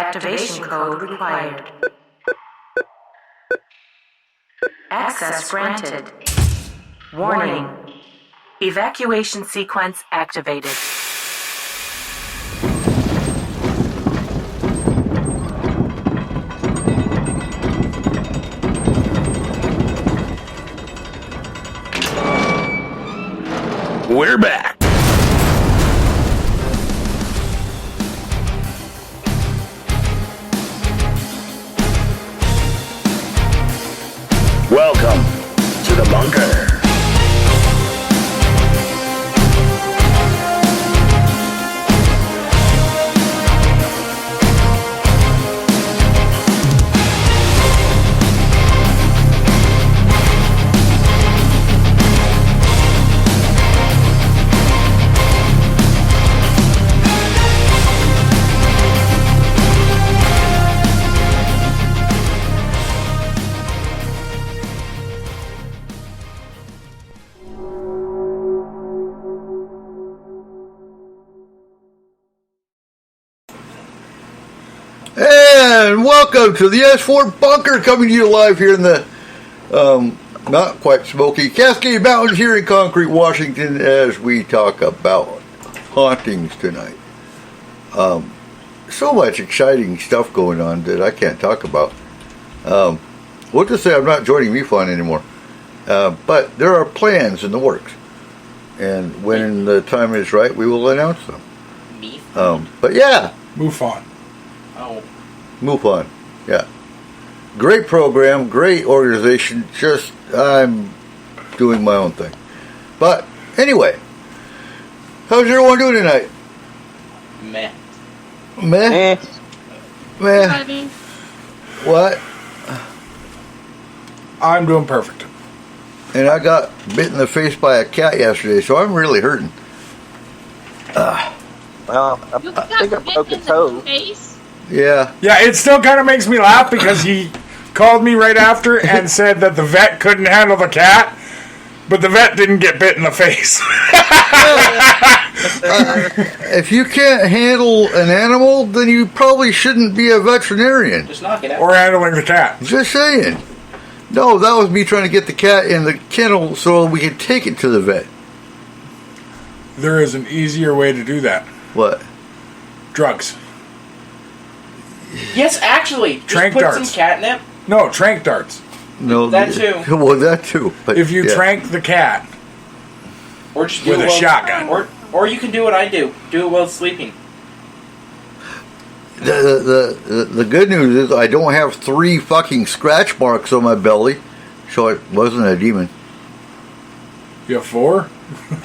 Activation code required. Access granted. Warning. Evacuation sequence activated. We're back. Welcome to the bunker. And welcome to the S-4 Bunker, coming to you live here in the not quite smoky Cascade Mountains here in Concrete, Washington, as we talk about hauntings tonight. So much exciting stuff going on that I can't talk about. We'll just say I'm not joining MUFON anymore. But there are plans in the works. And when the time is right, we will announce them. But yeah. MUFON. Oh. MUFON, yeah. Great program, great organization, just I'm doing my own thing. But anyway, how's everyone doing tonight? Meh. Meh? Meh. What? I'm doing perfect. And I got bit in the face by a cat yesterday, so I'm really hurting. Well, I think I broke a toe. Yeah. Yeah, it still kind of makes me laugh because he called me right after and said that the vet couldn't handle the cat, but the vet didn't get bit in the face. If you can't handle an animal, then you probably shouldn't be a veterinarian. Just knock it out. Or handling the cat. Just saying. No, that was me trying to get the cat in the kennel so we could take it to the vet. There is an easier way to do that. What? Drugs. Yes, actually. Just Trank put darts. some catnip. No, trank darts. No, That too. Well, that too. But If you yeah. trank the cat Or just do with it a while, shotgun. Or you can do what I do. Do it while sleeping. The good news is I don't have 3 fucking scratch marks on my belly, so it wasn't a demon. You have 4?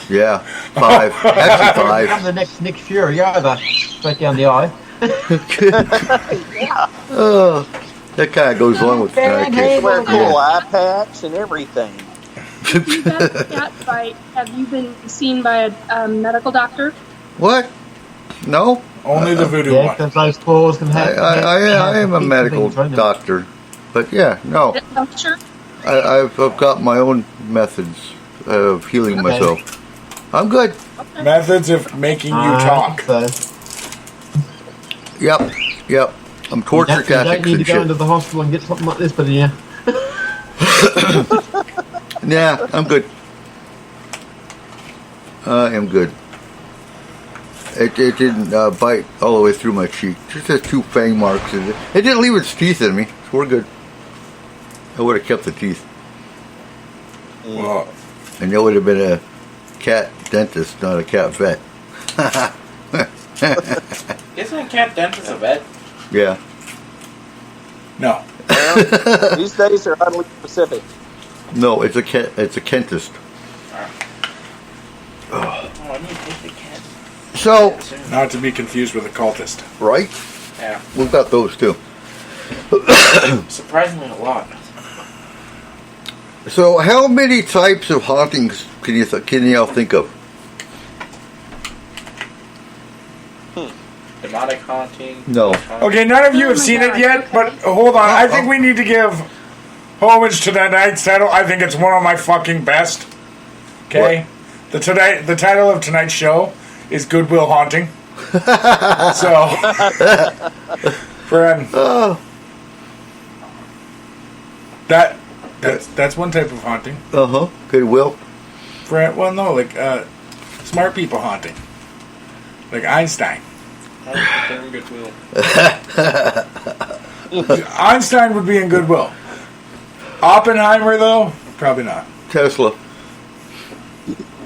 Yeah, 5. Actually 5. I'm the next Nick Fury over, straight down the eye. Yeah. Oh, that kind of goes along with tonight's case. Wear a cool eye patch and everything. If that cat fight, have you been seen by a medical doctor? What? No? Only the voodoo Yeah, one. because those claws can have... I am a medical things, right? doctor. But yeah, no. Sure. I've got my own methods of healing myself. I'm good. Okay. Methods of making you talk. So, Yep. I'm torture you don't tactics need to and go into shit. the hospital and get something like this, but yeah. Nah, I'm good. I am good. It didn't bite all the way through my cheek. Just has 2 fang marks in it. It didn't leave its teeth in me, so we're good. I would have kept the teeth. Well, And it would have been a cat dentist, not a cat vet. Isn't a cat dentist a vet? Yeah. no. Well, these days are oddly specific. No, it's a cat. It's a kentist. Oh, I need to take the cat. So, Not to be confused with a cultist. right? Yeah. We've got those too. Surprisingly a lot. So, how many types of hauntings can y'all think of? Demonic haunting. No. Okay, none of you have Oh my seen it God, yet, okay. but hold on. I think we need to give homage to tonight's title. I think it's one of my fucking best. Okay? The title of tonight's show is Goodwill Haunting. So, Friend, Oh. that's one type of haunting. Uh-huh. Goodwill. Friend, well, no, like smart people haunting, like Einstein. I don't think they're in Goodwill. Einstein would be in Goodwill. Oppenheimer, though, probably not. Tesla.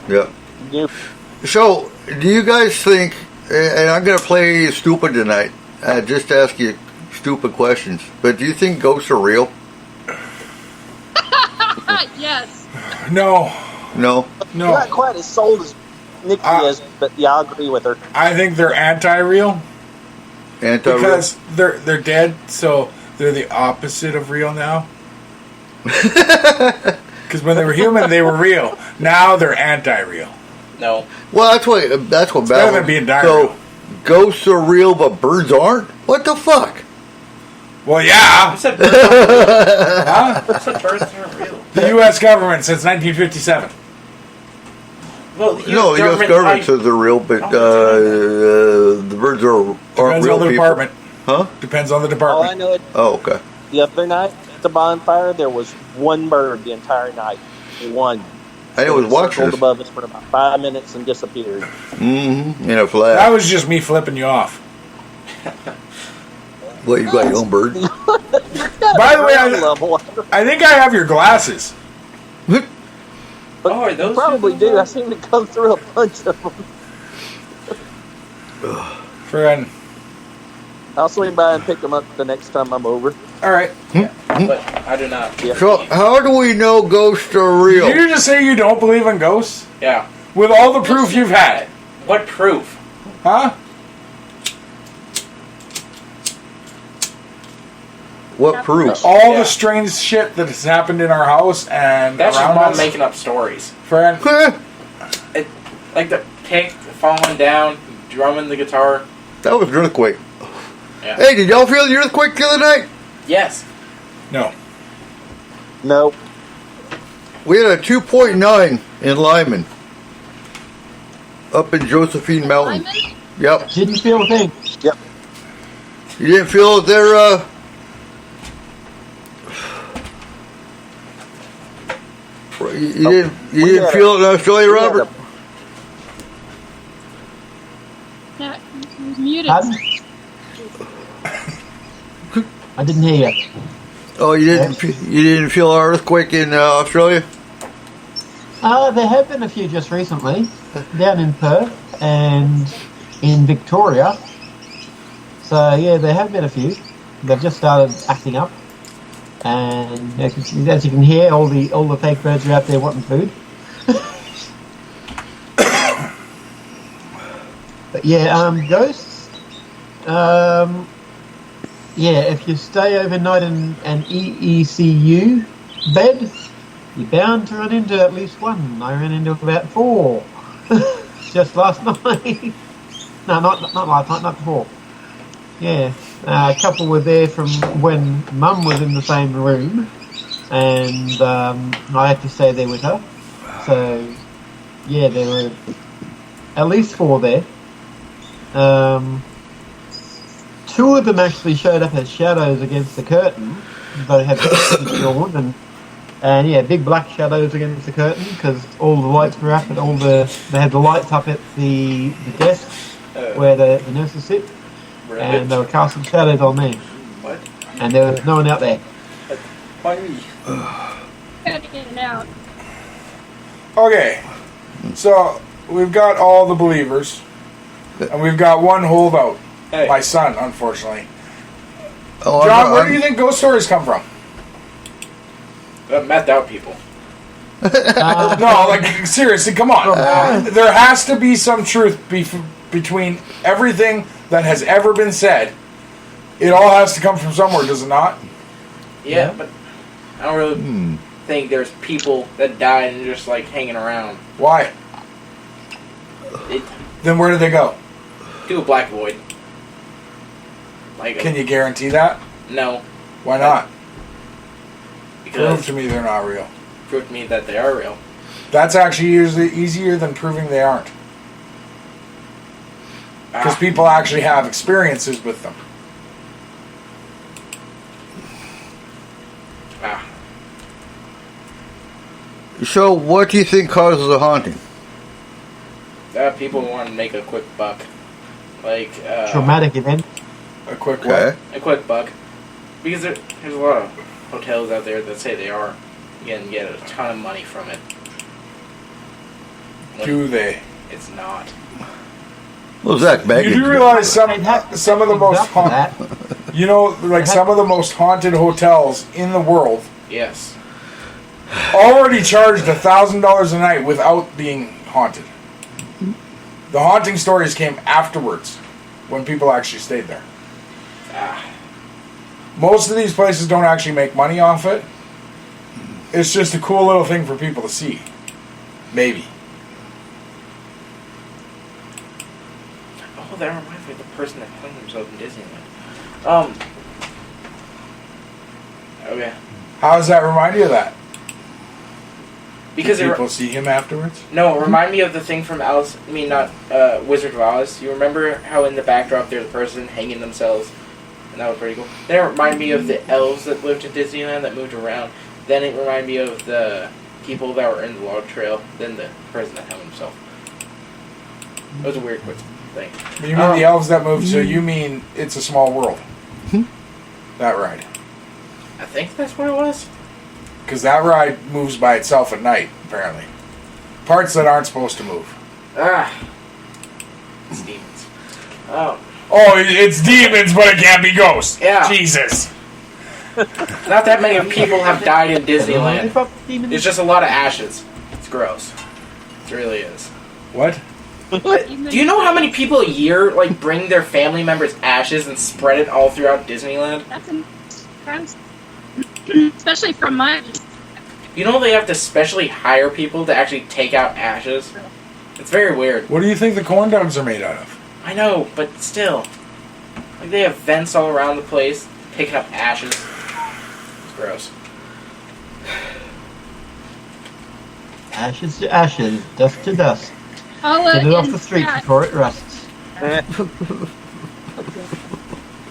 Yeah. Yep. So, do you guys think, and I'm going to play stupid tonight, just to ask you stupid questions, but do you think ghosts are real? Yes. No, No. no. Not quite as sold as Nikki is, but yeah, I agree with her. I think they're anti-real Anti-real? because they're dead, so they're the opposite of real now. Because when they were human, they were real. Now they're anti-real. No. Well, that's what better baffles than being me. diarrhea. So, ghosts are real, but birds aren't? What the fuck? Well, yeah. Who said birds aren't real? Huh? Who said birds aren't real? The U.S. government since 1957. Well, the No, the U.S. government says they're real, but the birds aren't Depends real on the people. department. Huh? Depends on the All I department. know is Oh, okay. the other night at the bonfire, there was one bird the entire night. One. I know it was watching circled us. above us for about 5 minutes and disappeared. Mm-hmm. In a flash. That was just me flipping you off. What, you got your own bird? By the way, I think I have your glasses. But Oh, are those probably people do. I there? seem to come through a bunch of them. Friend. I'll swing by and pick them up the next time I'm over. All right. But I do not. Yeah. So, how do we know ghosts are real? Did you just say you don't believe in ghosts? Yeah. With all the proof you've had. What proof? Huh? What proof? All Yeah. the strange shit that has happened in our house and That's your around mom us. making up stories. Friend. It, like the pick falling down, drumming the guitar. That was an earthquake. Yeah. Hey, did y'all feel the earthquake the other night? Yes. No. Nope. We had a 2.9 in Lyman. Up in Josephine Mountain. Lyman? Yep. Didn't feel a thing. Yep. You didn't feel it there, You didn't feel it in Australia, We had Robert? Yeah, he was muted. Pardon? I didn't hear you. Oh, you didn't feel our earthquake in Australia? There have been a few just recently, down in Perth and in Victoria. So yeah, there have been a few. They've just started acting up, and as you can hear, all the fake birds are out there wanting food. But yeah, ghosts. Yeah, if you stay overnight in an EECU bed, you're bound to run into at least one. I ran into about 4 just last night. No, not last night, not before. Yeah, a couple were there from when Mum was in the same room, and I had to stay there with her. So, yeah, there were at least 4 there. 2 of them actually showed up as shadows against the curtain. They had drawn and yeah, big black shadows against the curtain because all the lights were up and they had the lights up at the desk where the nurses sit, and they were casting shadows on me. What? And there was no one out there. Why me? Cutting in and out. Okay. So, we've got all the believers. And we've got one holdout. Hey. My son, unfortunately. Oh, John, where do you think ghost stories come from? Methed out people. No, like, seriously, come on. There has to be some truth between everything that has ever been said. It all has to come from somewhere, does it not? Yeah, but I don't really think there's people that died and just like hanging around. Why? Then where do they go? Do a black void. Like, Can you guarantee that? No, Why not? Prove because to me they're not real. prove to me that they are real. That's actually usually easier than proving they aren't. Because people actually have experiences with them. So, what do you think causes a haunting? People want to make a quick buck. Like, Traumatic event. A quick Okay. one. a quick buck. Because there's a lot of hotels out there that say they are. You can get a ton of money from it. Do they? It's not. Well, Zach Baggins. You do realize some of the most that. some of the most haunted hotels in the world Yes. already charged $1,000 a night without being haunted. The haunting stories came afterwards, when people actually stayed there. Ah. Most of these places don't actually make money off it. It's just a cool little thing for people to see. Maybe. Oh, that reminds me of the person that hung himself in Disneyland. Okay. How does that remind you of that? Because Did people see him afterwards? No, remind me of the thing from Wizard of Oz. You remember how in the backdrop there's a person hanging themselves? And that was pretty cool. Then it reminded me of the elves that lived in Disneyland that moved around. Then it reminded me of the people that were in the log trail. Then the person that hung himself. It was a weird quick thing. You mean the elves that moved, so you mean It's a Small World. That ride. I think that's what it was. Because that ride moves by itself at night, apparently. Parts that aren't supposed to move. Ah. It's demons. Oh, it's demons, but it can't be ghosts. Yeah. Jesus. Not that many people have died in Disneyland. It's just a lot of ashes. It's gross. It really is. What? Do you know how many people a year bring their family members' ashes and spread it all throughout Disneyland? That's especially from mine. You know they have to specially hire people to actually take out ashes? It's very weird. What do you think the corn dogs are made out of? I know, but still. They have vents all around the place, picking up ashes. It's gross. Ashes to ashes, dust to dust. Paula Get it off in the street chat- before it rusts.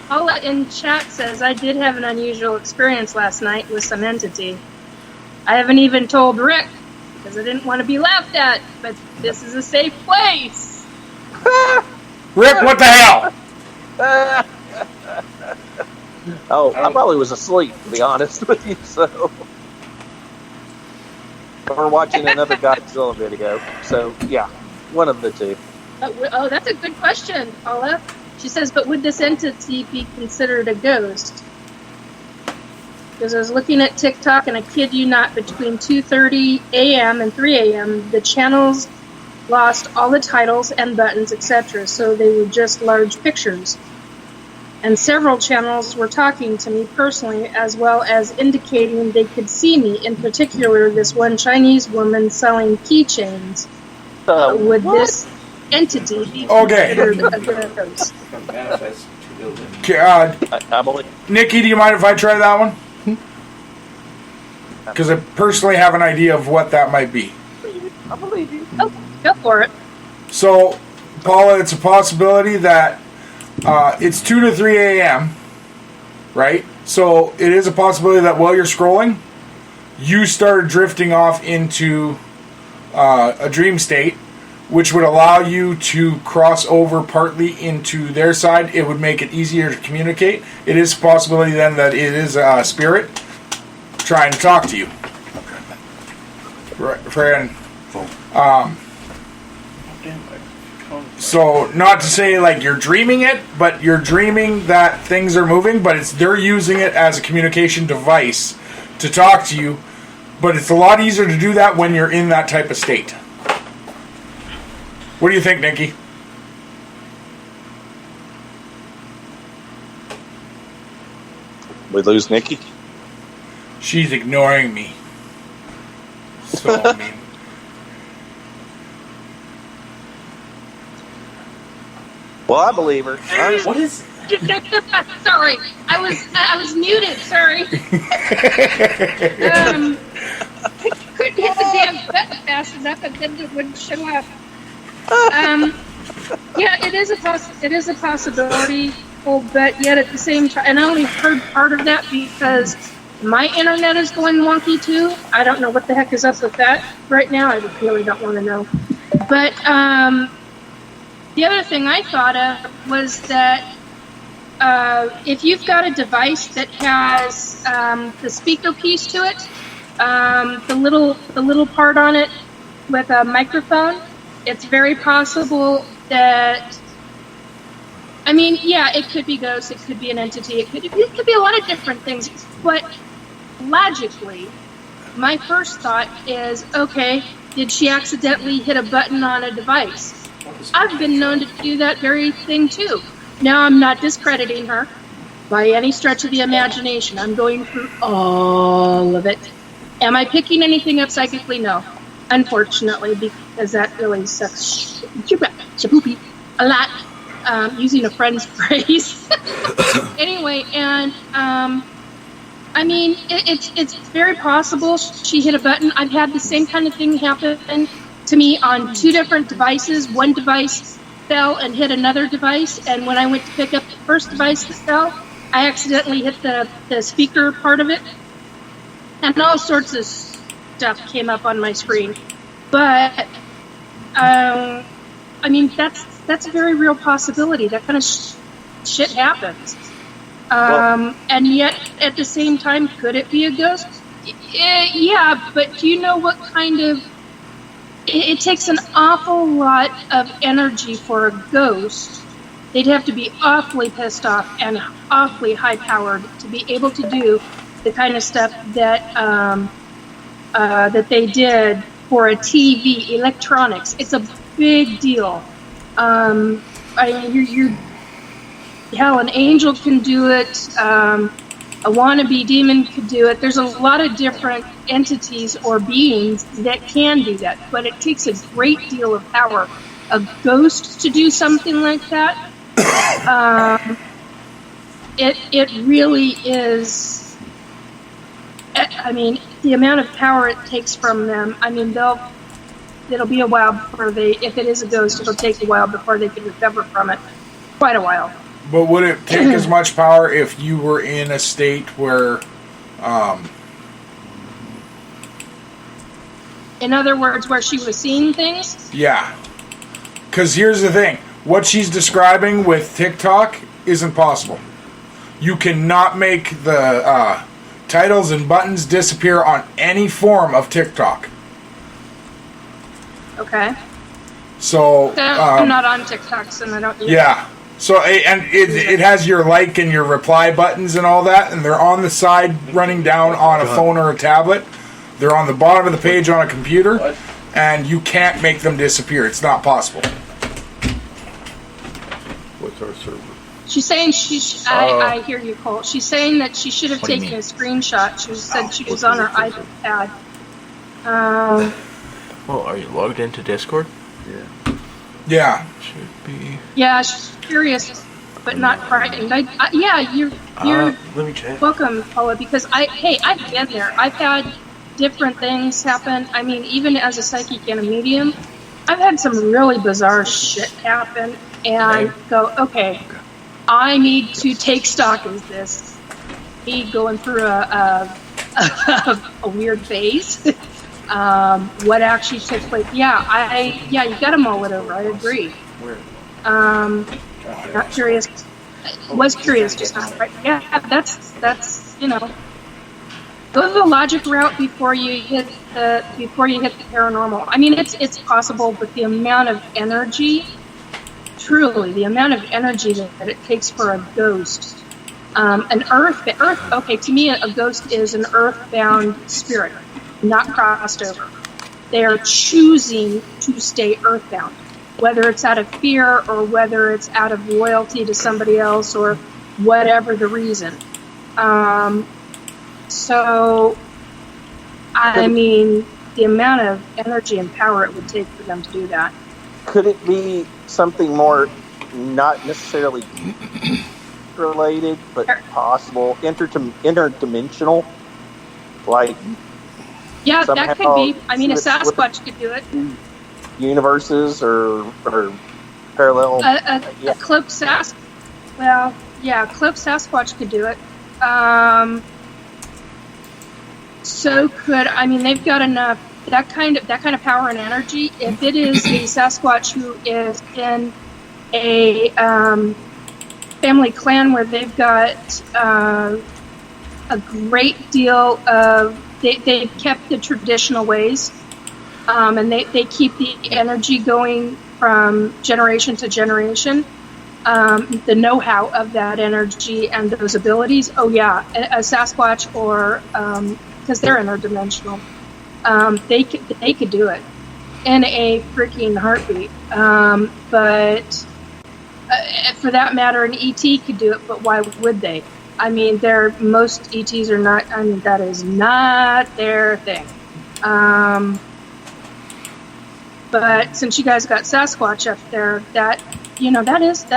Paula in chat says, I did have an unusual experience last night with some entity. I haven't even told Rick because I didn't want to be laughed at, but this is a safe place. Rick, what the hell? Oh, I probably was asleep, to be honest with you, so. Or watching another Godzilla video. So, yeah, one of the two. Oh, that's a good question, Paula. She says, but would this entity be considered a ghost? Because I was looking at TikTok, and I kid you not, between 2:30 a.m. and 3 a.m., the channels lost all the titles and buttons, etc., so they were just large pictures. And several channels were talking to me personally, as well as indicating they could see me, in particular this one Chinese woman selling keychains. Would this entity be considered a ghost? I believe. Nikki, do you mind if I try that one? Because I personally have an idea of what that might be. I believe you. Oh, go for it. So, Paula, it's a possibility that it's 2 to 3 a.m., right? So it is a possibility that while you're scrolling, you start drifting off into a dream state, which would allow you to cross over partly into their side. It would make it easier to communicate. It is a possibility then that it is a spirit trying to talk to you. Right, friend. So, not to say you're dreaming it, but you're dreaming that things are moving, but they're using it as a communication device to talk to you, but it's a lot easier to do that when you're in that type of state. What do you think, Nikki? We lose Nikki? She's ignoring me. So, I mean... Well, I believe her. What is... Sorry, I was muted. Sorry. Couldn't hit the damn button fast enough, and then it wouldn't show up. Yeah, it is a possibility, but yet at the same time, and I only heard part of that because My internet is going wonky too. I don't know what the heck is up with that right now. I really don't want to know. But the other thing I thought of was that if you've got a device that has the speaker piece to it, the little part on it with a microphone, it's very possible that. I mean, yeah, it could be ghosts, it could be an entity, it could be a lot of different things. But logically, my first thought is, okay, did she accidentally hit a button on a device? I've been known to do that very thing too. Now, I'm not discrediting her by any stretch of the imagination. I'm going through all of it. Am I picking anything up psychically? No. Unfortunately, because that really sucks shapoopy a lot. Using a friend's phrase. Anyway, and I mean, it's very possible she hit a button. I've had the same kind of thing happen to me on 2 different devices. One device fell and hit another device, and when I went to pick up the first device that fell, I accidentally hit the speaker part of it, and all sorts of stuff came up on my screen. But I mean, that's a very real possibility. That kind of shit happens. And yet, at the same time, could it be a ghost? Yeah, but do you know what kind of... It takes an awful lot of energy for a ghost. They'd have to be awfully pissed off and awfully high-powered to be able to do the kind of stuff that that they did for a TV, electronics. It's a big deal. I mean, hell, an angel can do it. A wannabe demon could do it. There's a lot of different entities or beings that can do that, but it takes a great deal of power. A ghost to do something like that, it really is. I mean, the amount of power it takes from them. I mean, it'll be a while before if it is a ghost, it'll take a while before they can recover from it. Quite a while. But would it take as much power if you were in a state where... In other words, where she was seeing things? Yeah. Because here's the thing. What she's describing with TikTok isn't possible. You cannot make the titles and buttons disappear on any form of TikTok. Okay. So... I'm not on TikTok, so I don't... Yeah. So, and it has your like and your reply buttons and all that, and they're on the side running down on a phone or a tablet. They're on the bottom of the page on a computer, and you can't make them disappear. It's not possible. What's our server? She's saying I hear you, Cole. She's saying that she should have taken a screenshot. She said she was on her iPad. Well, are you logged into Discord? Yeah. Yeah. Should be. Yeah, she's curious, but not frightened. Yeah, you're let me check. welcome, Paula, because I've been there. I've had different things happen. I mean, even as a psychic and a medium, I've had some really bizarre shit happen, and go, okay, I need to take stock of this. Me going through a weird phase. What actually took place? Yeah, you gotta mull it over. I agree. Not curious. Was curious, just not right. Yeah, that's go the logic route before you hit the paranormal. I mean, it's possible, but the amount of energy, truly, the amount of energy that it takes for a ghost. An earth. Okay, to me, a ghost is an earthbound spirit, not crossed over. They are choosing to stay earthbound, whether it's out of fear or whether it's out of loyalty to somebody else or whatever the reason. So, I mean, the amount of energy and power it would take for them to do that. Could it be something more, not necessarily related, but possible, interdimensional? Like, yeah, that could be. I mean, a Sasquatch could do it. Universes or parallel. A cloaked Sasquatch. Well, yeah, cloaked Sasquatch could do it. so could, I mean, they've got enough, that kind of power and energy. If it is a Sasquatch who is in a family clan where they've got a great deal of, they've kept the traditional ways, and they keep the energy going from generation to generation. The know-how of that energy and those abilities, oh yeah, a Sasquatch or, because they're interdimensional, they could do it in a freaking heartbeat. But for that matter, an ET could do it, but why would they? I mean, most ETs are not, I mean, that is not their thing. But since you guys got Sasquatch up there, that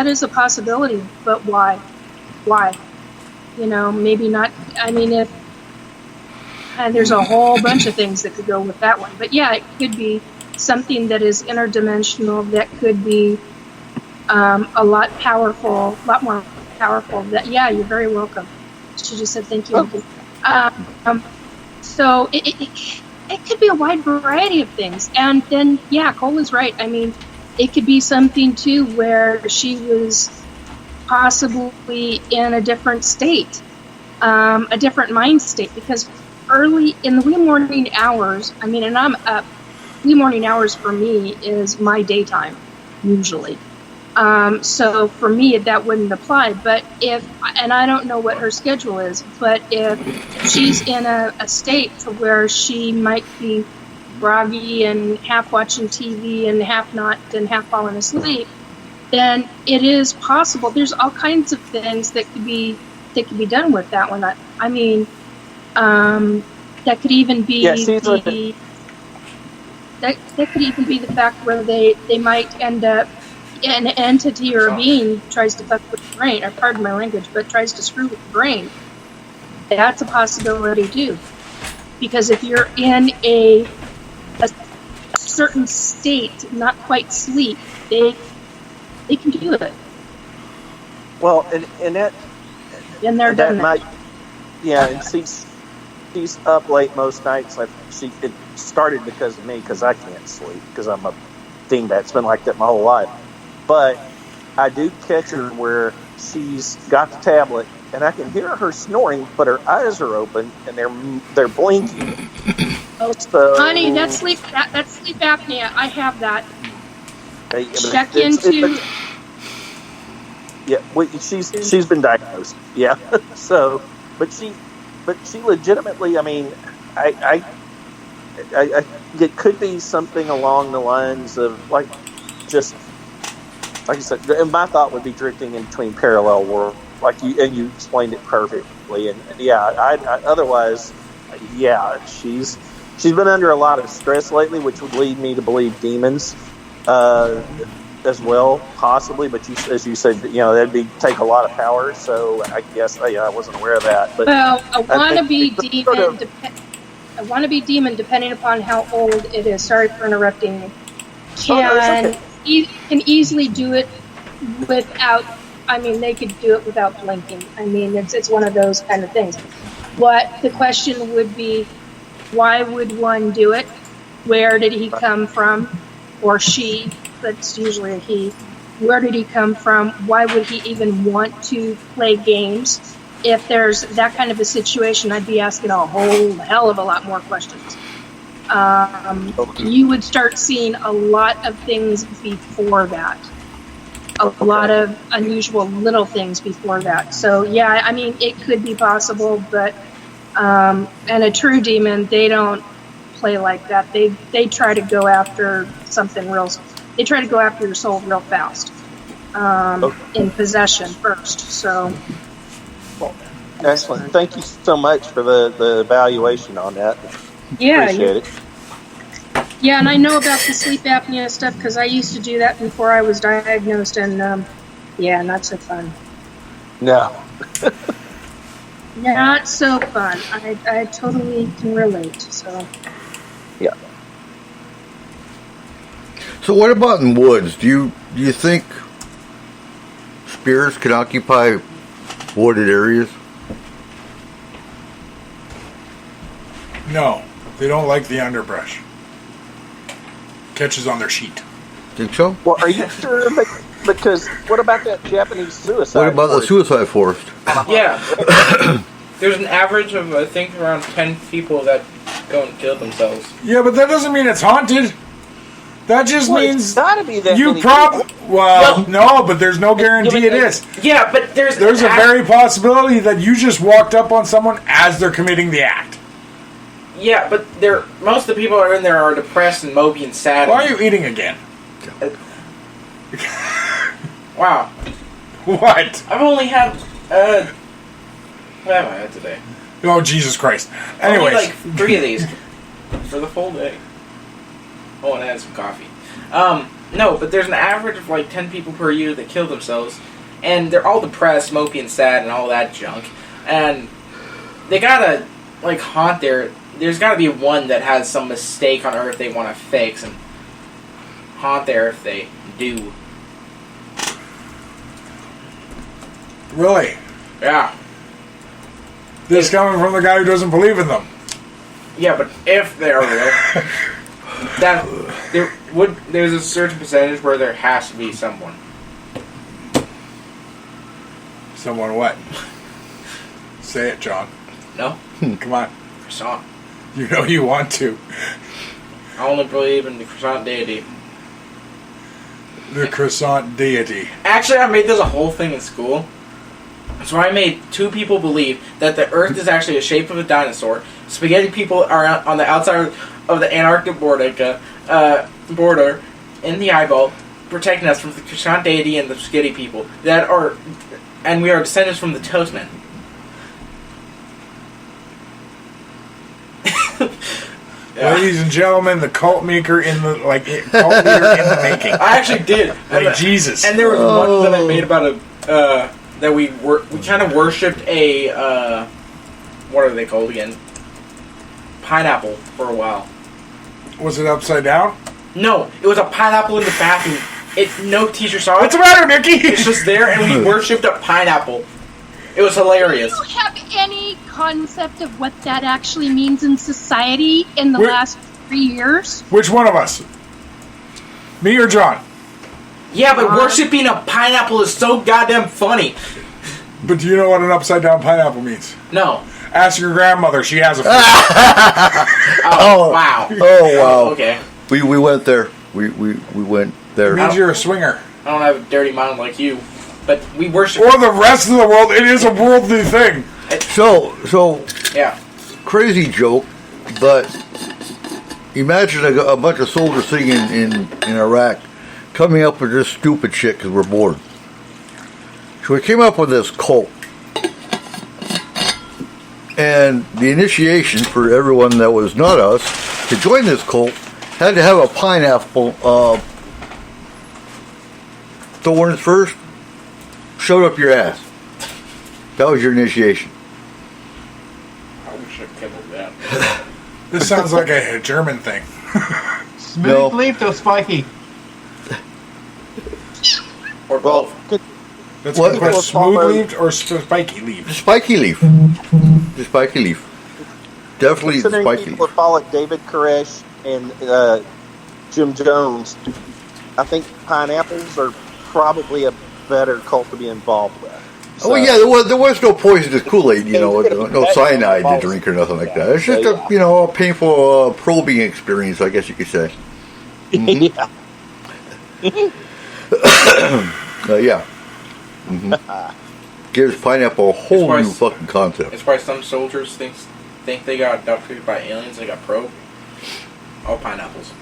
is a possibility, but why? Why? Maybe not. I mean, and there's a whole bunch of things that could go with that one. But yeah, it could be something that is interdimensional, that could be a lot more powerful. That, yeah, you're very welcome. She just said thank you. Oh. So it could be a wide variety of things. And then, yeah, Cole is right. I mean, it could be something, too, where she was possibly in a different state, a different mind state, because early in the wee morning hours, I mean, and I'm up, wee morning hours for me is my daytime, usually. So for me, that wouldn't apply. But and I don't know what her schedule is, but if she's in a state where she might be groggy and half watching TV and half not and half falling asleep, then it is possible. There's all kinds of things that could be done with that one. I mean, that could even be that could even be the fact where they might end up, an entity or a being tries to fuck with the brain, or pardon my language, but tries to screw with the brain. That's a possibility too, because if you're in a certain state, not quite sleep, they can do it. Well, and that, and they're that done might, yeah, and she's up late most nights. It started because of me, because I can't sleep, because I'm a dingbat. It's been like that my whole life. But I do catch her where she's got the tablet, and I can hear her snoring, but her eyes are open and they're blinking. So, honey, that's sleep apnea. I have that. Check she's been diagnosed. Yeah. So, but she legitimately. I mean, I it could be something along the lines of like I said. And my thought would be drifting in between parallel worlds, like you explained it perfectly. And yeah, I otherwise, yeah, she's been under a lot of stress lately, which would lead me to believe demons as well, possibly. But as you said, that'd take a lot of power. So I guess I wasn't aware of that. But well, a wannabe demon, depending upon how old it is. Sorry for interrupting. Can easily do it without. I mean, they could do it without blinking. I mean, it's one of those kind of things. What the question would be: why would one do it? Where did he come from? Or she? That's usually a he. Where did he come from? Why would he even want to play games? If there's that kind of a situation, I'd be asking a whole hell of a lot more questions. You would start seeing a lot of things before that. A lot of unusual little things before that. So, yeah, I mean, it could be possible, but and a true demon, they don't play like that. They try to go after something real. They try to go after your soul real fast. In possession first. So. Excellent. Thank you so much for the evaluation on that. Yeah. Appreciate it. Yeah, and I know about the sleep apnea stuff because I used to do that before I was diagnosed, and yeah, not so fun. No. Not so fun. I totally can relate. So. Yeah. So what about in woods? Do you think spirits can occupy wooded areas? No, they don't like the underbrush. Catches on their sheet. Think so? Well, are you sure? Because what about that Japanese suicide? What about the forest? suicide forest? Yeah. There's an average of, I think, around 10 people that go and kill themselves. Yeah, but that doesn't mean it's haunted. That just Well, means it's gotta be that you many probably. people. Well, no, but there's no guarantee it is. Yeah, but there's There's a very possibility that you just walked up on someone as they're committing the act. Yeah, but most of the people that are in there are depressed and mopey and sad. Why are you eating again? Wow. What? I've only had, what have I had today? Oh, Jesus Christ. Only Anyways. like 3 of these for the full day. Oh, and I had some coffee. No, but there's an average of like 10 people per year that kill themselves, and they're all depressed, mopey, and sad, and all that junk. And they gotta like haunt there's gotta be one that has some mistake on Earth they want to fix and haunt there if they do. Really? Yeah. This coming from the guy who doesn't believe in them. Yeah, but if they are real, there's a certain percentage where there has to be someone. Someone what? Say it, John. No? Come on. Croissant. You know you want to. I only believe in the croissant deity. The croissant deity. Actually, I made this a whole thing in school. So I made 2 people believe that the Earth is actually the shape of a dinosaur. Spaghetti people are on the outside of the Antarctic border in the eyeball, protecting us from the croissant deity and the spaghetti people and we are descendants from the Toastmen. Yeah. Ladies and gentlemen, the cult maker in the cult leader in the making. I actually did. Jesus. And there was one that I made about that we kind of worshipped a what are they called again? Pineapple for a while. Was it upside down? No, it was a pineapple in the bathroom. No teacher saw it. What's the matter, Nikki? It's just there, and we worshipped a pineapple. It was hilarious. Do you have any concept of what that actually means in society in the last 3 years? Which one of us? Me or John? Yeah, but worshipping a pineapple is so goddamn funny. But do you know what an upside down pineapple means? No. Ask your grandmother. She has a. Oh, wow. Oh, wow. Okay. We went there. We went there. It means you're a swinger. I don't have a dirty mind like you, but we worship. Or the rest of the world. It is a worldly thing. So yeah. Crazy joke, but imagine a bunch of soldiers sitting in Iraq coming up with this stupid shit because we're bored. So we came up with this cult. And the initiation for everyone that was not us to join this cult had to have a pineapple thorns first shoved up your ass. That was your initiation. I wish I could have that. This sounds like a German thing. Smooth leafed or spiky? Or both. That's What? what? Smooth leafed or spiky leaf? Spiky leaf. The spiky leaf. Definitely the Considering spiky people leaf. follow David Koresh and Jim Jones, I think pineapples are probably a better cult to be involved with. Oh yeah, there was no poisonous Kool-Aid, no cyanide to drink or nothing like that. It's just a painful probing experience, I guess you could say. Mm-hmm. Yeah. Mm-hmm. Gives pineapple a whole new fucking concept. It's why some soldiers think they got abducted by aliens. They got probed. All pineapples.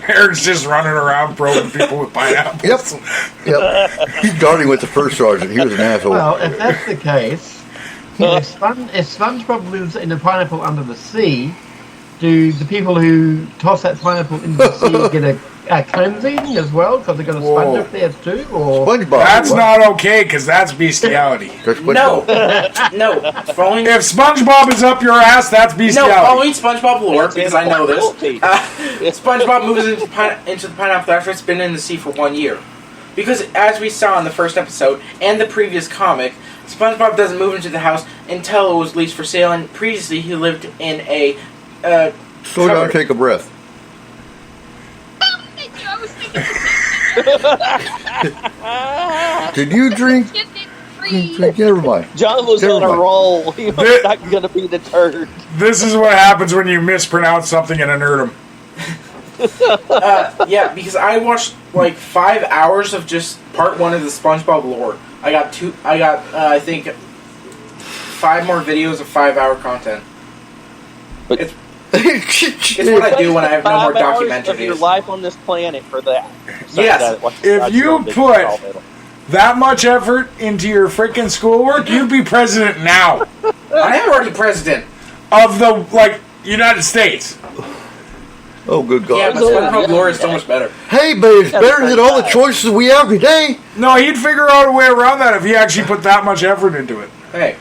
Eric's just running around probing people with pineapples. Yep. He's guarding with the first sergeant. He was an asshole. Well, if that's the case, if SpongeBob lives in a pineapple under the sea, do the people who toss that pineapple into the sea get a cleansing as well because they've got a sponge up there too? Or SpongeBob. That's not okay because that's bestiality. No. Following If SpongeBob is up your ass, that's bestiality. No, following SpongeBob lore, because I know this. SpongeBob moves into the pineapple after it's been in the sea for 1 year. Because as we saw in the first episode and the previous comic, SpongeBob doesn't move into the house until it was leased for sale, and previously he lived in a Slow down and take a breath. Thank you. I was thinking the Did you drink? Never mind. John was Never on a mind. roll. He was not going to be deterred. This is what happens when you mispronounce something in a nerdum. Yeah, because I watched like 5 hours of just part 1 of the SpongeBob lore. I got I think 5 more videos of 5-hour content. But It's what I do when I have no more 5 hours of your documentaries. life on this planet for that. Yes. If you put that much effort into your freaking schoolwork, you'd be president now I am already president. of the United States. Oh, good God. Yeah, but SpongeBob lore is so much better. Hey, but it's better than all the choices we have today. No, he'd figure out a way around that if he actually put that much effort into it. Hey,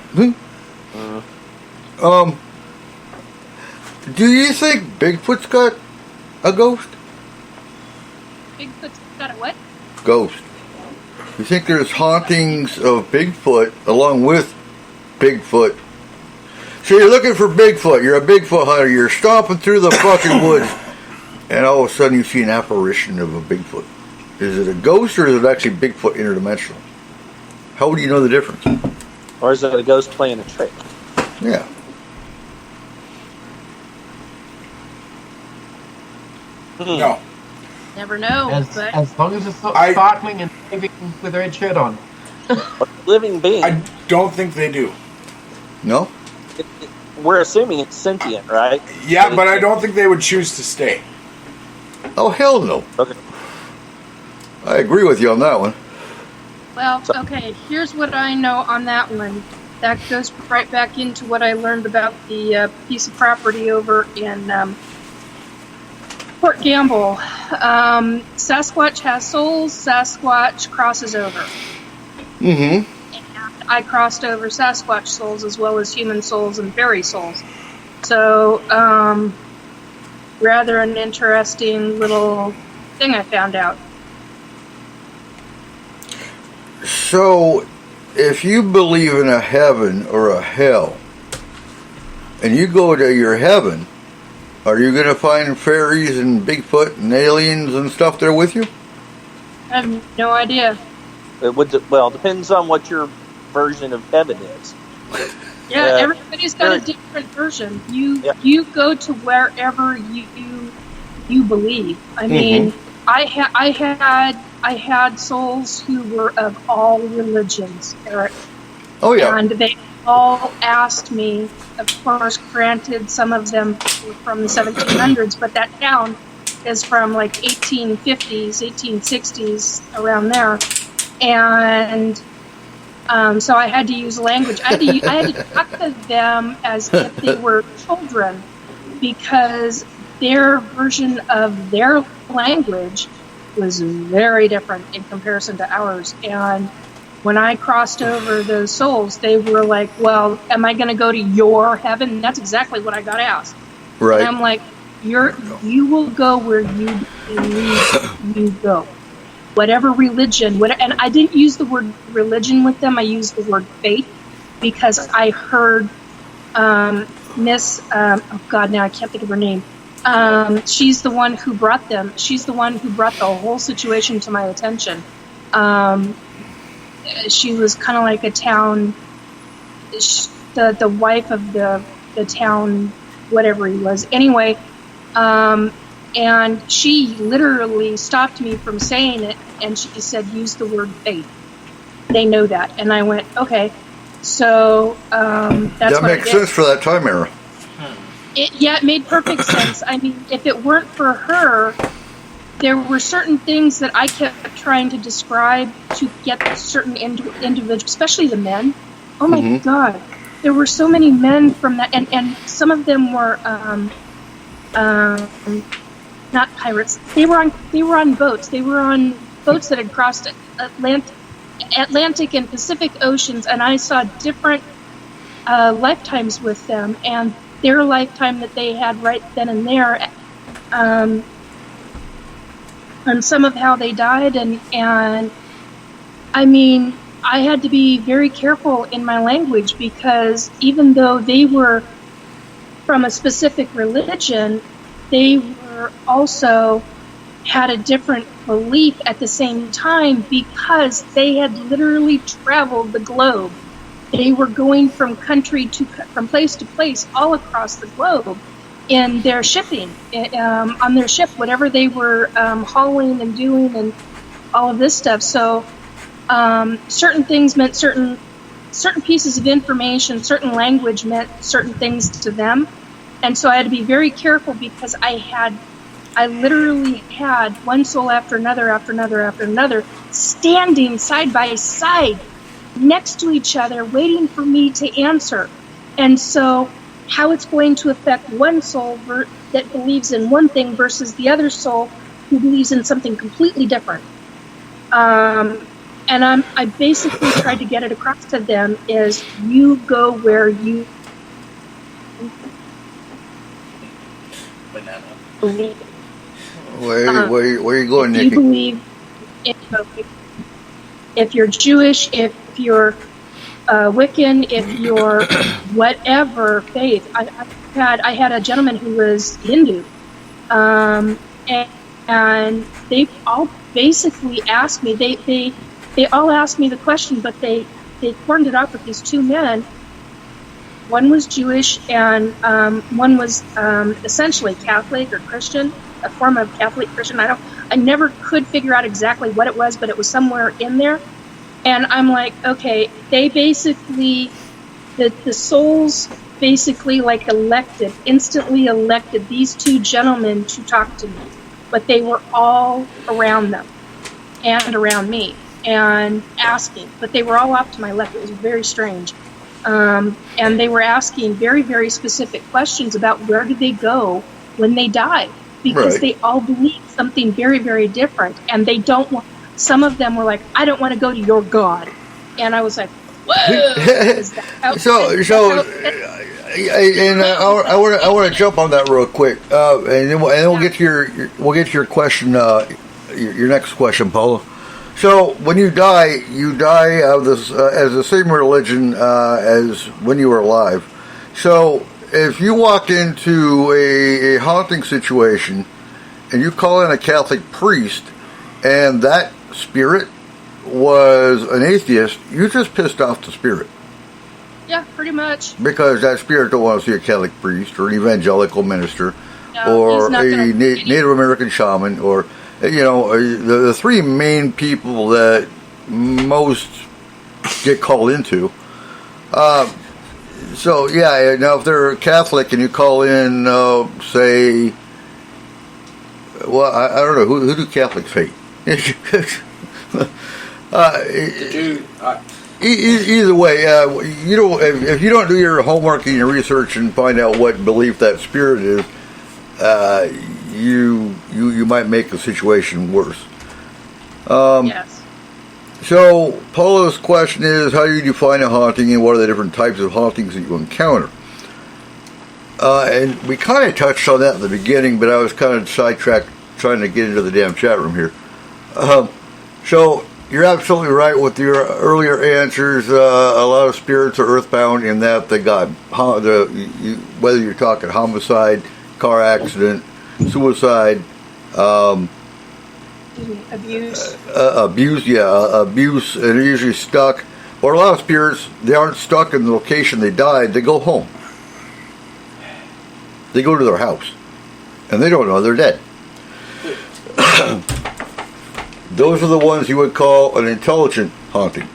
Do you think Bigfoot's got a ghost? Bigfoot's got a what? Ghost. You think there's hauntings of Bigfoot along with Bigfoot? So you're looking for Bigfoot. You're a Bigfoot hunter. You're stomping through the fucking woods, and all of a sudden you see an apparition of a Bigfoot. Is it a ghost or is it actually Bigfoot interdimensional? How would you know the difference? Or is it a ghost playing a trick? Yeah. No. Never know. But As long as it's not I- sparkling and living with a red shirt on. Living being. I don't think they do. No? We're assuming it's sentient, right? Yeah, but I don't think they would choose to stay. Oh, hell no. Okay. I agree with you on that one. Well, okay, here's what I know on that one. That goes right back into what I learned about the piece of property over in Port Gamble. Sasquatch has souls, Sasquatch crosses over. Mm-hmm. And I crossed over Sasquatch souls as well as human souls and fairy souls. So, rather an interesting little thing I found out. So, if you believe in a heaven or a hell, and you go to your heaven, are you going to find fairies and Bigfoot and aliens and stuff there with you? I have no idea. It would, well, depends on what your version of heaven is. Yeah, everybody's got a different version. You go to wherever you believe. I mean, I had souls who were of all religions, Eric. Oh yeah. And they all asked me, of course, granted some of them were from the 1700s, but that town is from like 1850s, 1860s, around there. And so I had to use language. I had to talk to them as if they were children, because their version of their language was very different in comparison to ours. And when I crossed over those souls, they were like, well, am I going to go to your heaven? And that's exactly what I got asked. Right. And I'm like, you will go where you believe you go. Whatever religion, and I didn't use the word religion with them, I used the word faith, because I heard Miss, oh God, now I can't think of her name. She's the one who brought them. She's the one who brought the whole situation to my attention. She was kind of like a town, the wife of the town, whatever he was. Anyway, and she literally stopped me from saying it, and she said, use the word faith. They know that. And I went, okay. So that's that what makes I did. sense for that time era. It made perfect sense. I mean, if it weren't for her, there were certain things that I kept trying to describe to get certain individuals, especially the men. Oh my God. There were so many men from that, and some of them were not pirates. They were on boats. They were on boats that had crossed Atlantic and Pacific Oceans, and I saw different lifetimes with them, and their lifetime that they had right then and there, and some of how they died, and I mean, I had to be very careful in my language because even though they were from a specific religion, they were also had a different belief at the same time because they had literally traveled the globe. They were going from from place to place all across the globe in their shipping, on their ship, whatever they were hauling and doing and all of this stuff. So certain things meant certain pieces of information, certain language meant certain things to them. And so I had to be very careful because I literally had one soul after another, standing side by side next to each other, waiting for me to answer. And so how it's going to affect one soul that believes in one thing versus the other soul who believes in something completely different. And I basically tried to get it across to them is you go where you believe. Where are you going, if Nikki? you believe, if you're Jewish, if you're Wiccan, if you're whatever faith. I had a gentleman who was Hindu, and they all basically asked me. They all asked me the question, but they cornered it off with these two men. One was Jewish, and one was essentially Catholic or Christian, a form of Catholic Christian. I never could figure out exactly what it was, but it was somewhere in there. And I'm like, okay, they basically, the souls basically instantly elected these two gentlemen to talk to me. But they were all around them and around me and asking. But they were all off to my left. It was very strange. And they were asking very, very specific questions about where did they go when they died. Because Right. they all believe something very, very different. And they don't want, some of them were like, I don't want to go to your God. And I was like, whoa. I want to jump on that real quick, and then we'll get to your question, your next question, Paula. So when you die of this as the same religion as when you were alive. So if you walk into a haunting situation and you call in a Catholic priest, and that spirit was an atheist, you just pissed off the spirit. Yeah, pretty much. Because that spirit don't want to see a Catholic priest or an evangelical minister No, or he's not a gonna- Native American shaman or, the three main people that most get called into. So, yeah, now if they're Catholic and you call in, say, well, I don't know, who do Catholics hate? Either way, if you don't do your homework and your research and find out what belief that spirit is, you might make the situation worse. Yes. So Paula's question is, how do you define a haunting, and what are the different types of hauntings that you encounter? And we kind of touched on that in the beginning, but I was kind of sidetracked trying to get into the damn chat room here. So you're absolutely right with your earlier answers. A lot of spirits are earthbound in that they got whether you're talking homicide, car accident, suicide, Abuse. Abuse, and they're usually stuck. Or a lot of spirits, they aren't stuck in the location they died. They go home. They go to their house, and they don't know they're dead. Those are the ones you would call an intelligent haunting.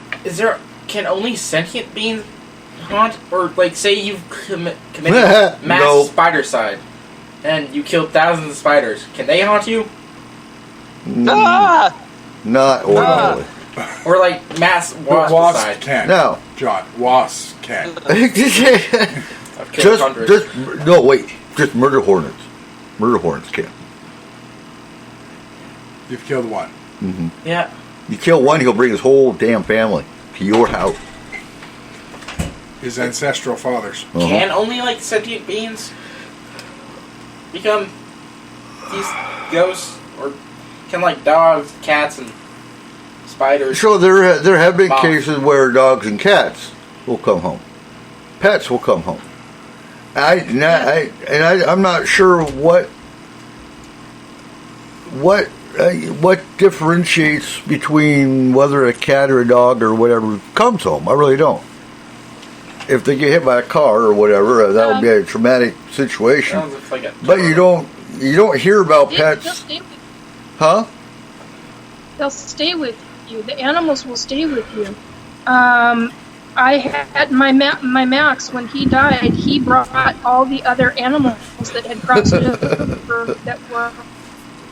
Can only sentient beings haunt? Or, say you've committed mass No. spidercide, and you killed thousands of spiders. Can they haunt you? Ah! Not ordinarily. Or, mass Wasps waspicide? can. No. John, wasps can. I've killed hundreds. Just murder hornets. Murder hornets can. You've killed one. Mm-hmm. Yeah. You kill one, he'll bring his whole damn family to your house. His ancestral fathers. Uh-huh. Can only, sentient beings become these ghosts? Or can, dogs, cats, and spiders. So there have been Moths. cases where dogs and cats will come home. Pets will come home. I'm not sure what differentiates between whether a cat or a dog or whatever comes home. I really don't. If they get hit by a car or whatever, that would be a traumatic situation. Sounds like a But you don't hear about They'll pets, stay with you. huh? They'll stay with you. The animals will stay with you. I had my Max, when he died, he brought all the other animals that had crossed over that were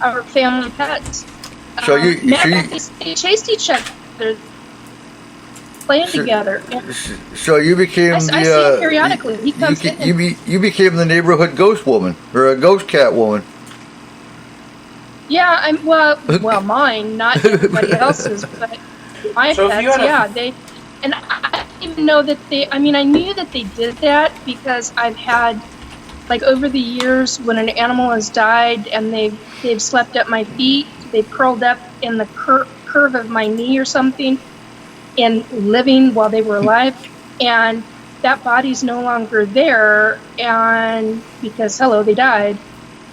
our family pets. So They chased each other, playing together. So you became I see him periodically. He comes in. you became the neighborhood ghost woman or a ghost cat woman. Yeah, well, mine, not everybody else's, but my So if pets, you had a- yeah, they. And I didn't even know that they. I mean, I knew that they did that because I've had, like, over the years, when an animal has died and they've slept at my feet, they've curled up in the curve of my knee or something, and living while they were alive, and that body's no longer there, and because they died,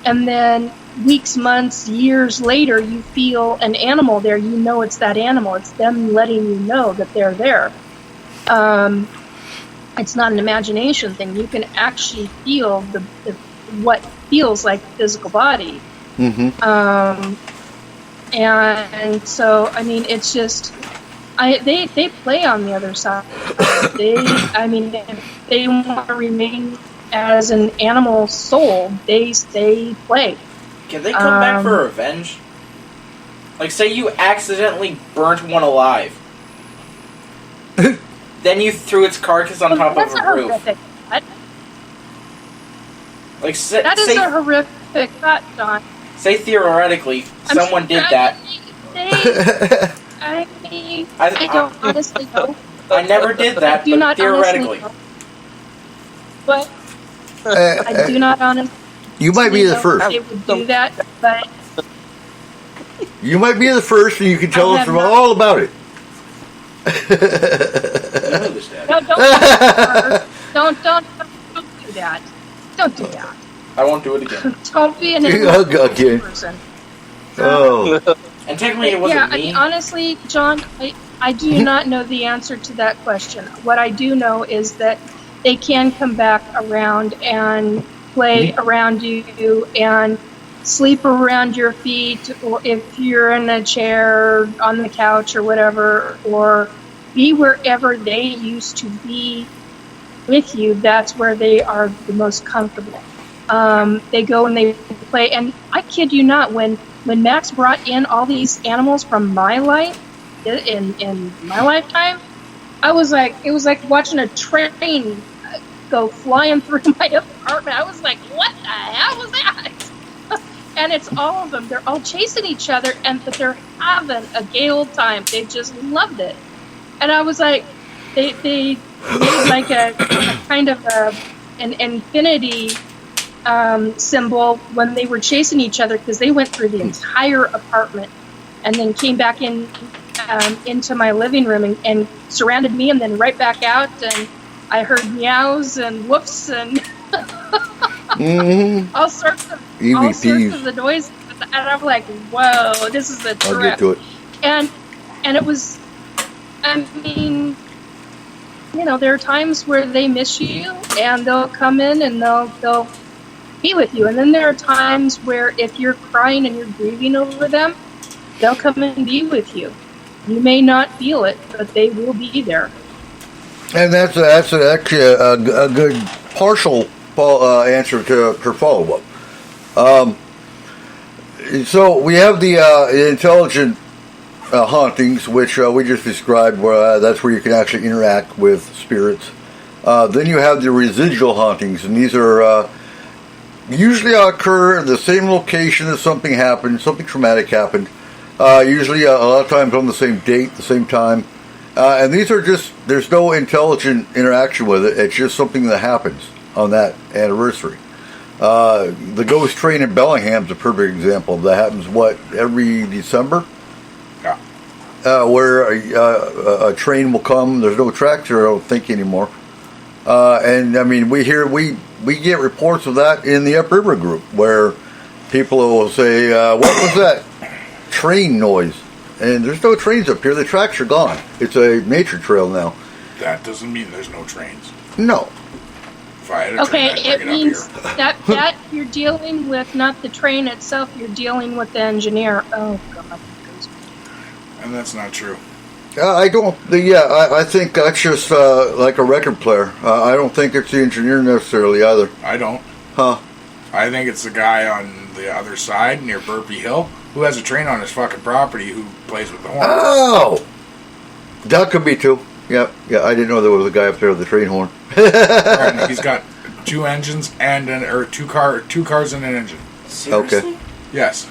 and then weeks, months, years later, you feel an animal there. You know it's that animal. It's them letting you know that they're there. It's not an imagination thing. You can actually feel the what feels like the physical body. Mm-hmm. And so, I mean, it's just, they play on the other side. If they want to remain as an animal soul, they play. Can they come back for revenge? Like, say you accidentally burnt one alive. Then you threw its carcass on top of a roof. Horrific. Like, That is a horrific thought, John. Say theoretically someone did that. I don't honestly know. I never did that, do but not theoretically. honestly know. But I do not honestly. You might be the know first. They would do that, but You might be the first, and you can tell I us have not. all about it. no, don't do that. Don't do that. I won't do it again. Don't be an Okay. person. Oh, And technically it wasn't Yeah, me. I mean, honestly, John, I do not know the answer to that question. What I do know is that they can come back around and play around you and sleep around your feet, or if you're in a chair, on the couch or whatever, or be wherever they used to be with you. That's where they are the most comfortable. They go and they play, and I kid you not, when Max brought in all these animals from my life, in my lifetime, it was like watching a train go flying through my apartment. I was like, what the hell was that? And it's all of them. They're all chasing each other, but they're having a gay old time. They just loved it. And I was like, they made like a kind of an infinity symbol when they were chasing each other, because they went through the entire apartment and then came back into my living room and surrounded me, and then right back out, and I heard meows and whoofs and all sorts of the noise, and I'm like, whoa, this is a trip. I'll get to it. And it was, I mean, there are times where they miss you and they'll come in and they'll be with you, and then there are times where if you're crying and you're grieving over them, they'll come in and be with you. You may not feel it, but they will be there. And that's actually a good partial answer to her follow-up. So we have the intelligent hauntings, which we just described, where that's where you can actually interact with spirits. Then you have the residual hauntings, and these are usually occur in the same location as something happened, something traumatic happened. Usually a lot of times on the same date, the same time. And these are just, there's no intelligent interaction with it. It's just something that happens on that anniversary. The ghost train in Bellingham's a perfect example. That happens, every December? Yeah. where a train will come. There's no tracks there, I don't think, anymore. And I mean, we get reports of that in the upriver group where people will say, "What was that train noise?" And there's no trains up here. The tracks are gone. It's a nature trail now. That doesn't mean there's no trains. No. If I had a Okay, train, I'd it bring it means up here. that you're dealing with not the train itself, you're dealing with the engineer. Oh, God. And that's not true. I don't. I think that's just like a record player. I don't think it's the engineer necessarily either. I don't. Huh? I think it's the guy on the other side near Burpee Hill who has a train on his fucking property who plays with the horn. Oh, that could be too. Yeah. I didn't know there was a guy up there with the train horn. Right, he's got 2 engines and two cars and an engine. Seriously? Okay. Yes.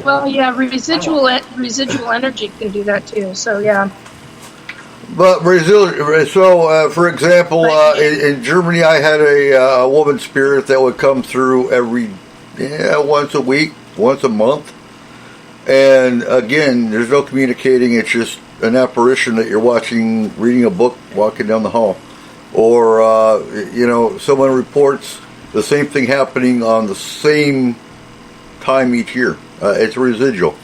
Well, yeah, residual energy can do that too. So yeah. But for example, in Germany, I had a woman spirit that would come through once a week, once a month. And again, there's no communicating. It's just an apparition that you're watching, reading a book, walking down the hall. Or, someone reports the same thing happening on the same time each year. It's residual.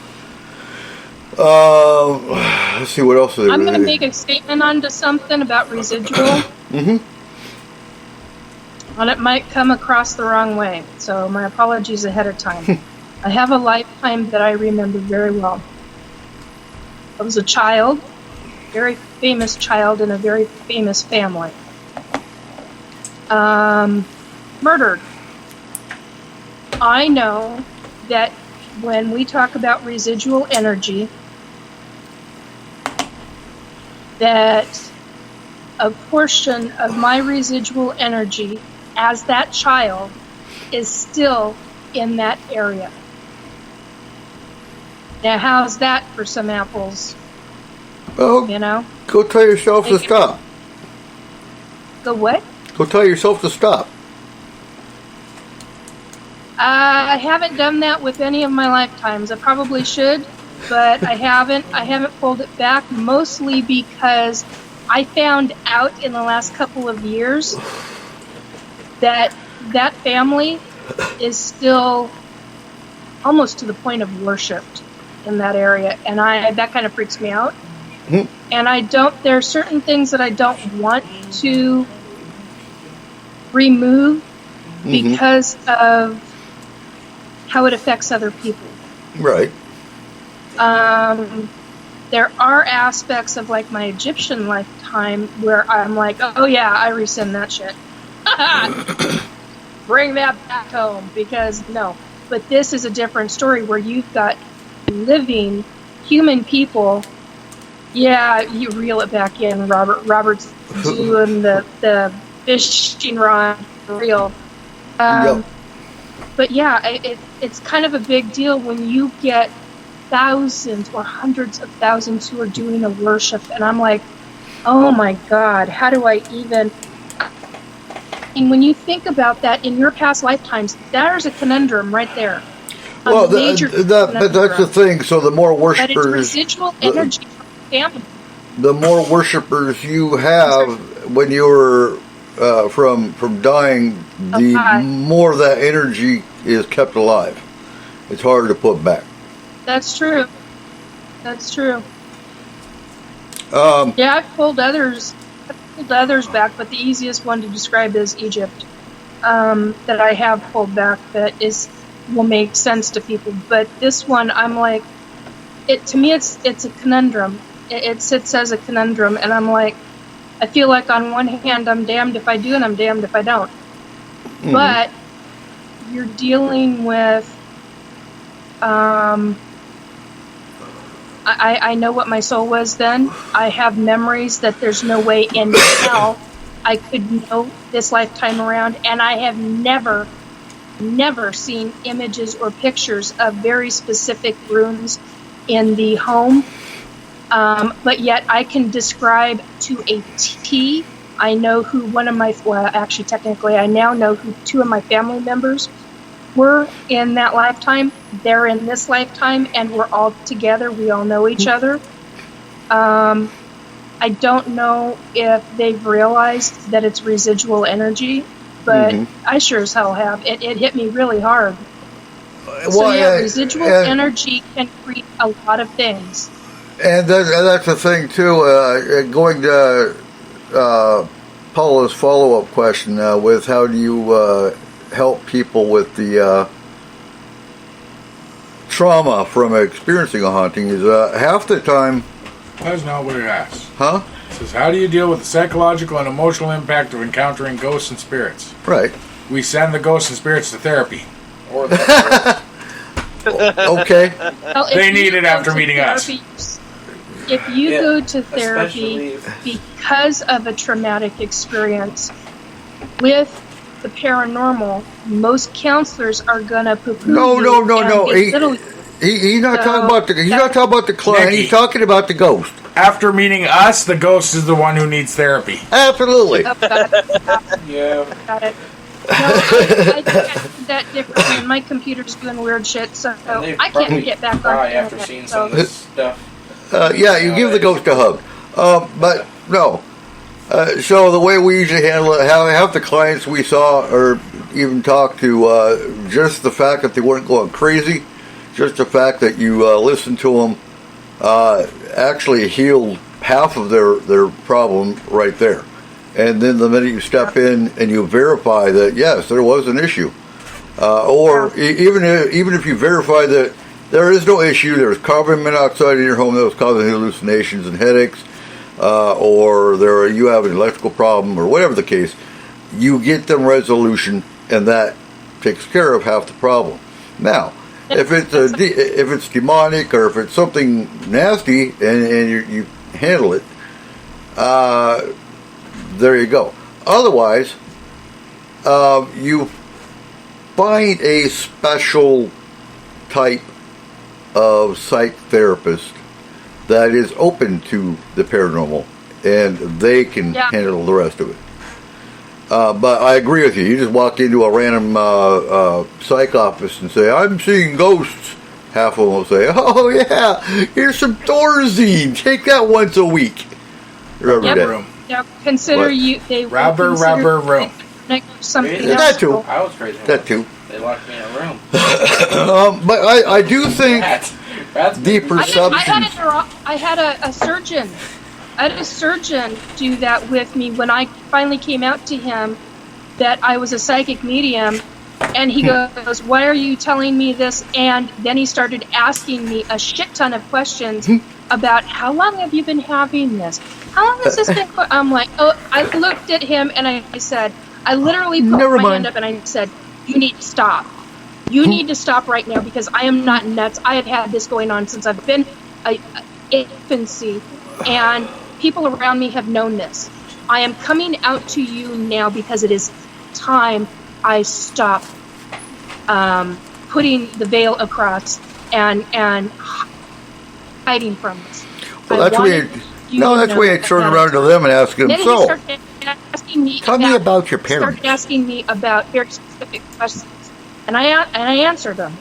Let's see what else is there. I'm going to make a statement onto something about residual. Mm-hmm. And it might come across the wrong way, so my apologies ahead of time. I have a lifetime that I remember very well. I was a child, very famous child in a very famous family. Murdered. I know that when we talk about residual energy, that a portion of my residual energy as that child is still in that area. Now, how's that for some apples? Well, go tell yourself to stop. Go what? Go tell yourself to stop. I haven't done that with any of my lifetimes. I probably should, but I haven't. I haven't pulled it back, mostly because I found out in the last couple of years that that family is still almost to the point of worshipped in that area, and that kind of freaks me out. Mm-hmm. And there are certain things that I don't want to remove because of how it affects other people. Right. There are aspects of like my Egyptian lifetime where I'm like, oh yeah, I rescind that shit. Bring that back home, because no. But this is a different story where you've got living human people. Yeah, you reel it back in. Robert's doing the fishing rod for real. Yep. But yeah, it's kind of a big deal when you get thousands or hundreds of thousands who are doing a worship, and I'm like, oh my God, how do I even? And when you think about that in your past lifetimes, there's a conundrum right there. Well, but that's the thing. So the more But it's worshipers, residual energy from family. the more worshipers you have when you're from dying, the more that energy is kept alive. It's harder to put back. That's true. That's true. Yeah, I've pulled others back, but the easiest one to describe is Egypt. That I have pulled back that will make sense to people. But this one, I'm like, to me, it's a conundrum. It sits as a conundrum, and I'm like, I feel like on one hand, I'm damned if I do, and I'm damned if I don't. Mm-hmm. But you're dealing with. I know what my soul was then. I have memories that there's no way in hell I could know this lifetime around, and I have never seen images or pictures of very specific rooms in the home. But yet I can describe to a T. I know who technically I now know who 2 of my family members were in that lifetime. They're in this lifetime, and we're all together. We all know each other. I don't know if they've realized that it's residual energy, but I sure as hell have. It hit me really hard. So residual energy can create a lot of things. And that's the thing too. Going to Paula's follow-up question with how do you help people with the trauma from experiencing a haunting is half the time. That's not what it asks. Huh? It says, how do you deal with the psychological and emotional impact of encountering ghosts and spirits? Right. We send the ghosts and spirits to therapy. Or okay. Well, They need it after meeting us. If you go to therapy because of a traumatic experience with the paranormal, most counselors are gonna poo-poo No. you. He's not talking about the. He's not talking about the client. Nikki. He's talking about the ghost. After meeting us, the ghost is the one who needs therapy. Absolutely. Oh, got it. Yeah. Got it. No, I do that differently, and my computer's doing weird shit, so I can't get back on the after internet, seeing so. some of this stuff. You give the ghost a hug. But no. So the way we usually handle it, half the clients we saw or even talked to, just the fact that they weren't going crazy, just the fact that you listened to them, actually healed half of their problem right there. And then the minute you step in and you verify that yes, there was an issue, even if you verify that there is no issue, there's carbon monoxide in your home that was causing hallucinations and headaches, or you have an electrical problem or whatever the case, you get them resolution, and that takes care of half the problem. Now, if it's demonic or if it's something nasty and you handle it, there you go. Otherwise, you find a special type of psych therapist that is open to the paranormal, and they can handle the rest of it. But I agree with you. You just walk into a random psych office and say, I'm seeing ghosts. Half of them will say, oh yeah, here's some Thorazine. Take that once a week. Every day. Now consider What? they will Rubber room. something Really? else. That too. I was crazy. That too. They locked me in a room. But I do think That's the perception. I had a surgeon. I had a surgeon do that with me when I finally came out to him that I was a psychic medium, and he goes, "Why are you telling me this?" And then he started asking me a shit ton of questions about how long have you been having this? How long has this been? I'm like, oh, I looked at him and I said, I literally put my hand up and I said, you need to stop. You need to stop right now because I am not nuts. I have had this going on since I've been infancy, and people around me have known this. I am coming out to you now because it is time I stop putting the veil across and hiding from this. Well, that's why I turn around to them and ask them, then so, he started asking me tell me about your parents. Started asking me about very specific questions, and I answered them,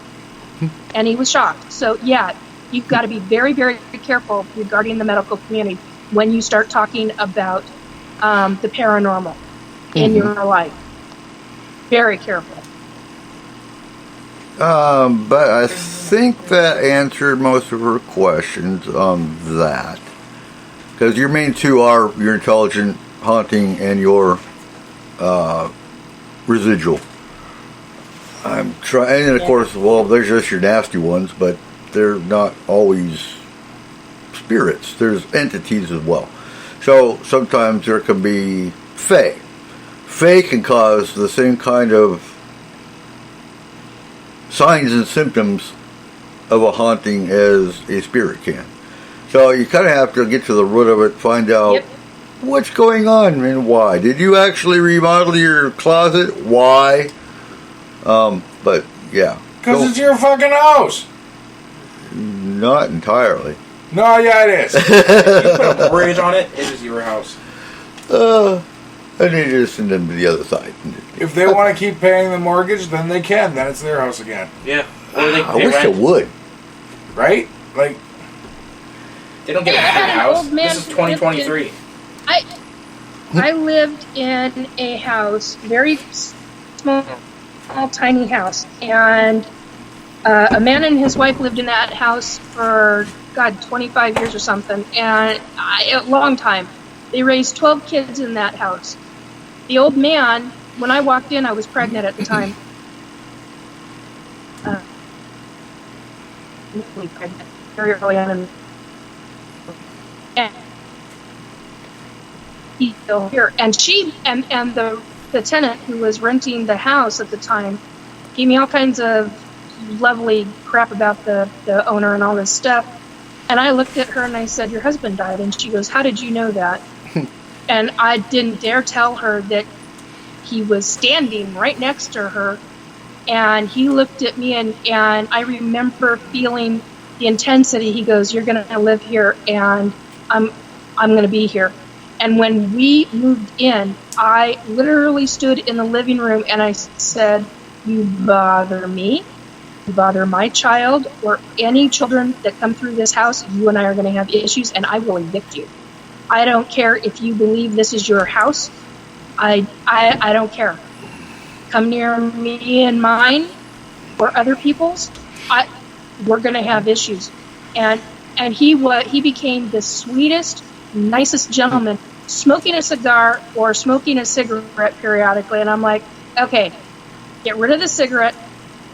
and he was shocked. So yeah, you've got to be very, very careful regarding the medical community when you start talking about the paranormal in your life. Very careful. But I think that answered most of her questions on that. Because your main two are your intelligent haunting and your residual. I'm trying, and of course, well, there's just your nasty ones, but they're not always spirits. There's entities as well. So sometimes there can be fae. Fae can cause the same kind of signs and symptoms of a haunting as a spirit can. So you kind of have to get to the root of it, find out what's going on and why. Did you actually remodel your closet? Why? But yeah. Because it's your fucking house. Not entirely. No, yeah, it is. If you put a bridge on it, it is your house. I need to send them to the other side. If they want to keep paying the mortgage, then they can. Then it's their house again. Yeah. Or they I wish it would. Right? Like, They don't get Yeah, a I had an house. old man This is who lived in- 2023. I lived in a house, very small, tiny house, and a man and his wife lived in that house for 25 years or something, and a long time. They raised 12 kids in that house. The old man, when I walked in, I was pregnant at the time. Pregnant very early on, and he's still here. And she and the tenant who was renting the house at the time gave me all kinds of lovely crap about the owner and all this stuff. And I looked at her and I said, "Your husband died." And she goes, "How did you know that?" And I didn't dare tell her that he was standing right next to her. And he looked at me, and I remember feeling the intensity. He goes, "You're going to live here, and I'm going to be here." And when we moved in, I literally stood in the living room and I said, "You bother me, you bother my child, or any children that come through this house, you and I are going to have issues, and I will evict you. I don't care if you believe this is your house. I don't care. Come near me and mine or other people's, we're going to have issues." And he became the sweetest, nicest gentleman, smoking a cigar or smoking a cigarette periodically. And I'm like, okay, get rid of the cigarette,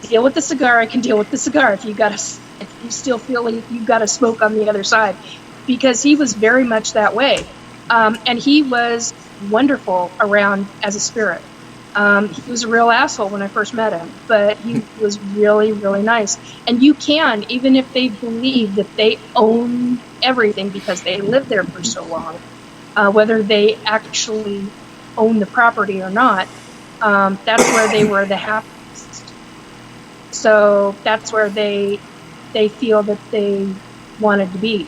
deal with the cigar. I can deal with the cigar if you still feel like you've got to smoke on the other side, because he was very much that way. And he was wonderful around as a spirit. He was a real asshole when I first met him, but he was really, really nice. And you can, even if they believe that they own everything because they lived there for so long, whether they actually own the property or not, that's where they were the happiest. So that's where they feel that they wanted to be.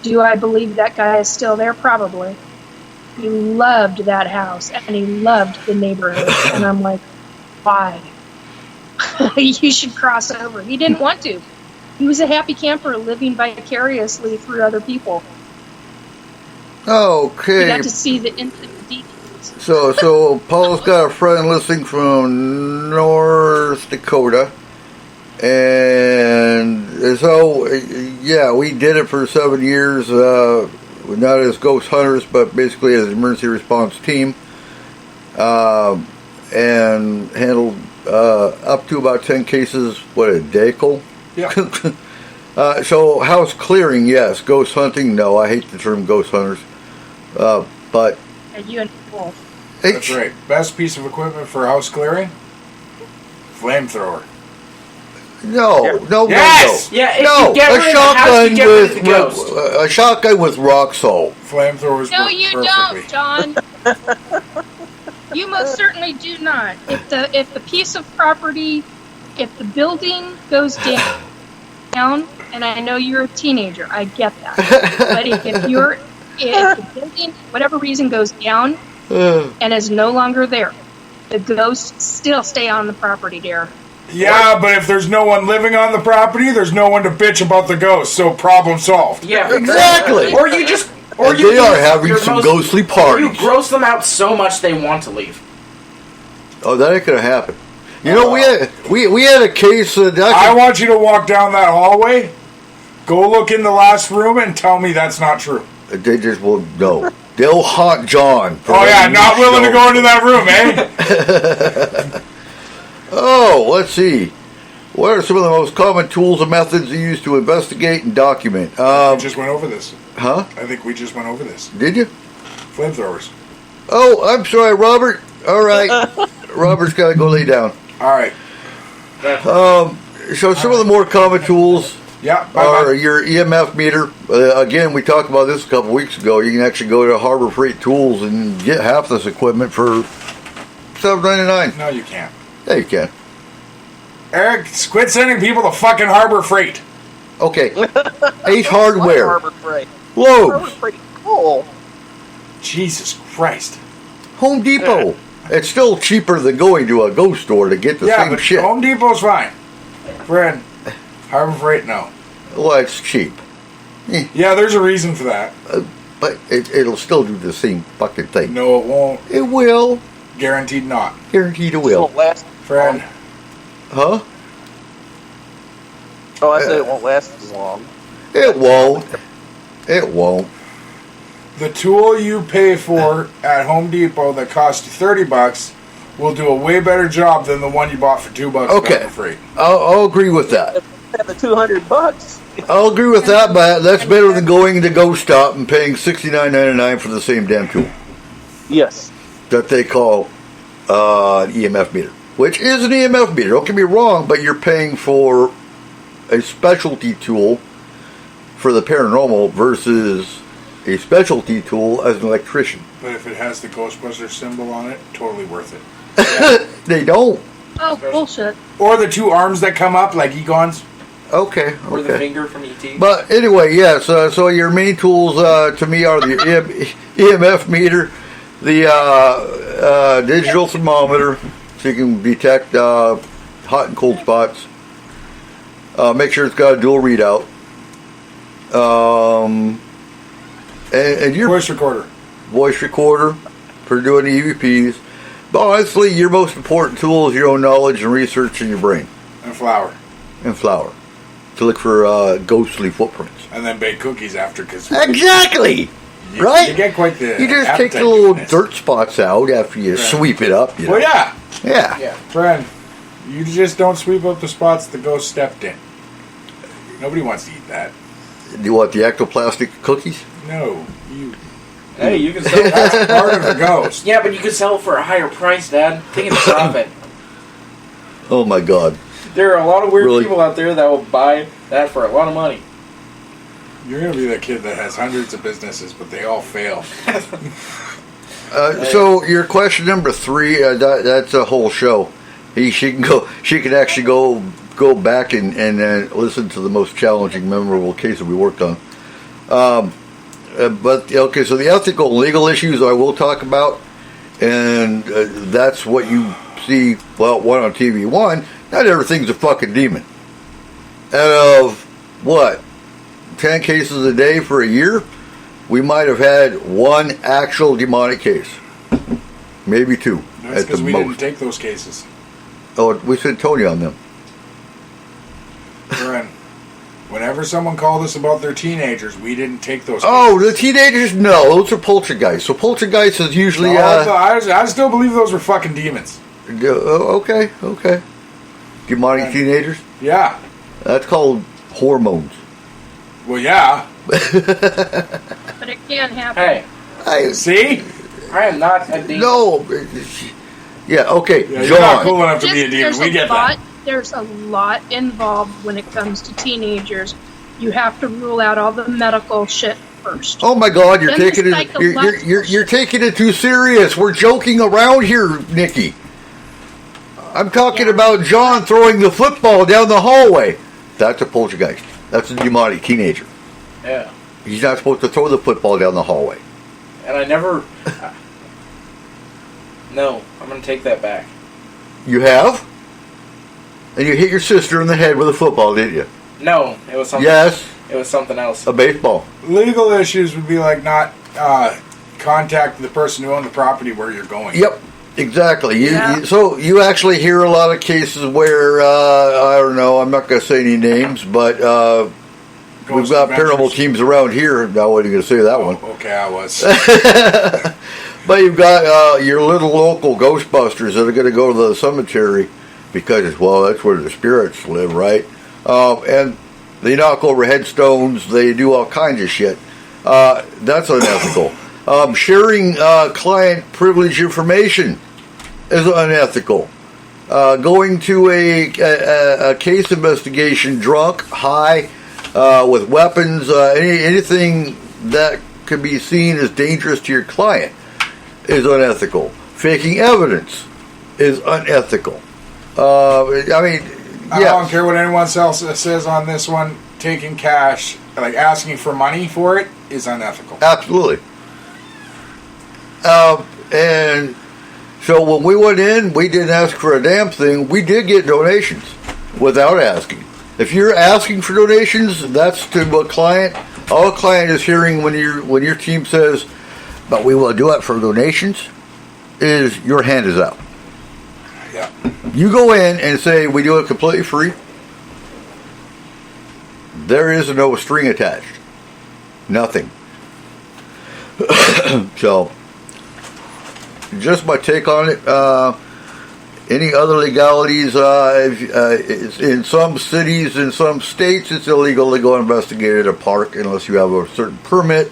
Do I believe that guy is still there? Probably. He loved that house, and he loved the neighborhood. And I'm like, why? You should cross over. He didn't want to. He was a happy camper living vicariously through other people. Okay. You got to see the infinite details. So Paul's got a friend listening from North Dakota. And so, yeah, we did it for 7 years. Not as ghost hunters, but basically as an emergency response team, and handled up to about 10 cases, a day, Cole? Yeah. So house clearing, yes. Ghost hunting, no. I hate the term ghost hunters. But You and Wolf. That's right. Best piece of equipment for house clearing? Flamethrower. No. Yes! Yeah, if no, you get rid of the house, you get rid of the ghost. A shotgun with rock salt. Flamethrowers No, work you perfectly. don't, John. You most certainly do not. If the piece of property, if the building goes down, and I know you're a teenager, I get that. But if the building, whatever reason, goes down and is no longer there, the ghosts still stay on the property, dear. Yeah, but if there's no one living on the property, there's no one to bitch about the ghost, so problem solved. Yeah, Exactly. Or you just... And they are having some ghostly parties. You gross them out so much they want to leave. Oh, that ain't gonna happen. You know, we had a case. I want you to walk down that hallway, go look in the last room, and tell me that's not true. They just will no. They'll haunt John. Oh yeah, not willing to go into that room, eh? Oh, let's see. What are some of the most common tools and methods you use to investigate and document? We just went over this. Huh? I think we just went over this. Did you? Flamethrowers. Oh, I'm sorry, Robert. All right. Robert's got to go lay down. All right. So some of the more common tools are your EMF meter. Again, we talked about this a couple weeks ago. You can actually go to Harbor Freight Tools and get half this equipment for $7.99. No, you can't. Yeah, you can. Eric, quit sending people to fucking Harbor Freight. Okay. Ace Hardware. Harbor Freight. Lowe's. Harbor Freight. Cool. Jesus Christ. Home Depot. It's still cheaper than going to a ghost store to get the Yeah, same but shit. Home Depot's fine. Fred, Harbor Freight, no. Well, it's cheap. Yeah, there's a reason for that. But it'll still do the same fucking thing. No, it won't. It will. Guaranteed not. Guaranteed it will. Won't last. Friend. Huh? Oh, I said it won't last as long. It won't. It won't. The tool you pay for at Home Depot that cost you $30 will do a way better job than the one you bought for $2 Okay. for free. I'll agree with that. The $200. I'll agree with that, but that's better than going to Ghost Stop and paying $69.99 for the same damn tool Yes. that they call an EMF meter, which is an EMF meter. Don't get me wrong, but you're paying for a specialty tool for the paranormal versus a specialty tool as an electrician. But if it has the Ghostbuster symbol on it, totally worth it. They don't. Oh, bullshit. Or the two arms that come up like Egon's. Okay. Or the Okay. finger from E.T. But anyway, yes. So your main tools to me are the EMF meter, the digital thermometer, so you can detect hot and cold spots. Make sure it's got a dual readout. And your Voice recorder. voice recorder for doing EVPs. But honestly, your most important tool is your own knowledge and research in your brain And flour. and flour to look for ghostly footprints. And then bake cookies after, because Exactly. Right? You get quite the You just take the appetite little goodness. dirt spots out after you sweep it up. You know? Well, yeah. Yeah. Yeah. Friend, you just don't sweep up the spots the ghost stepped in. Nobody wants to eat that. Do you want the ectoplastic cookies? No. You. Hey, you can sell That's that. part of the ghost. Yeah, but you could sell it for a higher price, Dad. Think of the profit. Oh my God. There are a lot of weird Really? people out there that will buy that for a lot of money. You're going to be that kid that has hundreds of businesses, but they all fail. So your question number 3, that's a whole show. She can actually go back and listen to the most challenging, memorable case that we worked on. But okay, so the ethical and legal issues I will talk about, and that's what you see. Well, one on TV. One, not everything's a fucking demon. Out of what, 10 cases a day for a year, we might have had one actual demonic case, maybe 2 That's at the because we didn't most. take those cases. Oh, we sent Tony on them. Friend, whenever someone called us about their teenagers, we didn't take those Oh, cases. the teenagers? No, those are poltergeists. So poltergeist is usually I still believe those were fucking demons. okay. Demonic teenagers. Yeah. That's called hormones. Well, yeah. But it can happen. Hey, See? I am not a demon. No. Yeah. Okay. Yeah, you're not John. cool enough to be a demon. There's We get that. There's a lot involved when it comes to teenagers. You have to rule out all the medical shit first. Oh my God! You're Then the taking it. psychological You're taking it too serious. We're joking around here, Nikki. I'm talking about John throwing the football down the hallway. That's a poltergeist. That's a demonic teenager. Yeah. He's not supposed to throw the football down the hallway. And I never... No, I'm going to take that back. You have? And you hit your sister in the head with a football, didn't you? No, it was something... Yes. It was something else. A baseball. Legal issues would be like not contacting the person who owned the property where you're going. Yep. Exactly. Yeah. So you actually hear a lot of cases where I don't know. I'm not going to say any names, but we've got paranormal teams around here. I wasn't going to say that one. Okay, I was. But you've got your little local Ghostbusters that are going to go to the cemetery because, well, that's where the spirits live, right? And they knock over headstones. They do all kinds of shit. That's unethical. Sharing client privilege information is unethical. Going to a case investigation drunk, high, with weapons, anything that could be seen as dangerous to your client is unethical. Faking evidence is unethical. I mean, I don't care what anyone else says on this one. Taking cash, like asking for money for it, is unethical. Absolutely. And so when we went in, we didn't ask for a damn thing. We did get donations without asking. If you're asking for donations, that's to a client all a client is hearing when your team says, "But we will do it for donations," is your hand is out. Yeah. You go in and say, "We do it completely free." There is no string attached. Nothing. So, just my take on it. Any other legalities? In some cities, in some states, it's illegal to go investigate at a park unless you have a certain permit.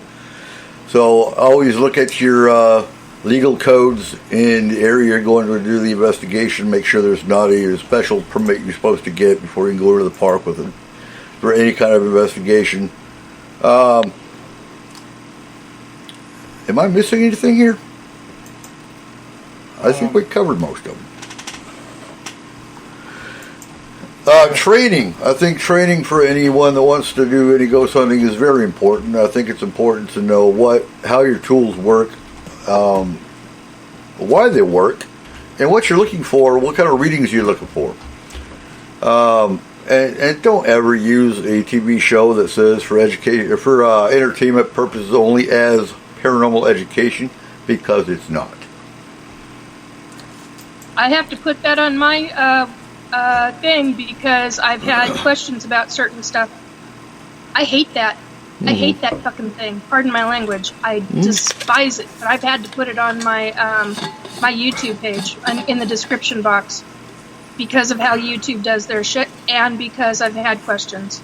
So, always look at your legal codes in the area you're going to do the investigation. Make sure there's not a special permit you're supposed to get before you can go to the park with it for any kind of investigation. Am I missing anything here? I think we covered most of them. Training. I think training for anyone that wants to do any ghost hunting is very important. I think it's important to know how your tools work, why they work, and what you're looking for, what kind of readings you're looking for. And don't ever use a TV show that says for entertainment purposes only as paranormal education, because it's not. I have to put that on my thing because I've had questions about certain stuff. I hate that. I hate that fucking thing. Pardon my language. I despise it. But I've had to put it on my my YouTube page in the description box because of how YouTube does their shit and because I've had questions.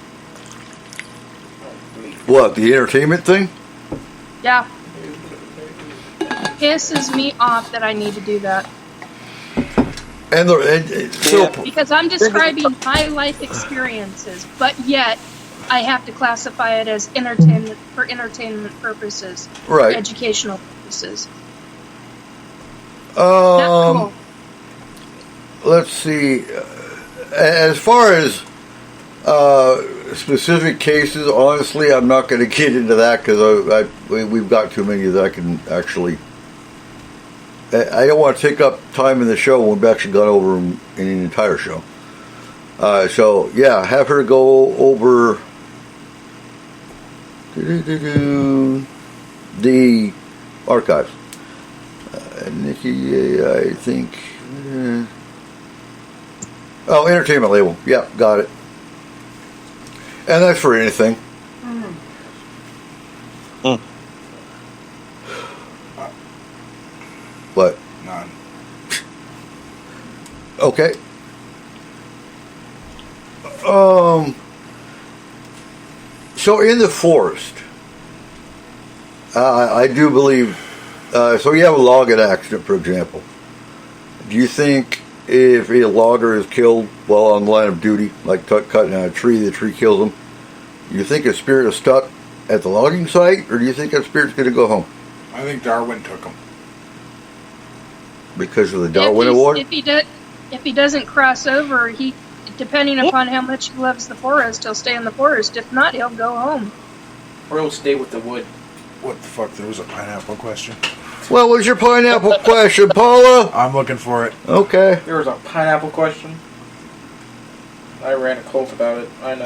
What, the entertainment thing? Yeah. Pisses me off that I need to do that. Because I'm describing my life experiences, but yet I have to classify it as entertainment for entertainment purposes, right? Educational purposes. Cool. Let's see. As far as specific cases, honestly, I'm not going to get into that because we've got too many that I can actually. I don't want to take up time in the show when we've actually gone over them in an entire show. So, yeah, have her go over the archives. Nikki, I think... entertainment label. Yeah, got it. And that's for anything. What? None. Okay. So in the forest, I do believe. So you have a logging accident, for example. Do you think if a logger is killed while on the line of duty, like cutting down a tree, the tree kills him, you think a spirit is stuck at the logging site, or do you think that spirit's going to go home? I think Darwin took him. Because of the Darwin Award? If he doesn't cross over, depending upon how much he loves the forest, he'll stay in the forest. If not, he'll go home. Or he'll stay with the wood. What the fuck? There was a pineapple question. What was your pineapple question, Paula? I'm looking for it. Okay. There was a pineapple question. I ran a cult about it. I know.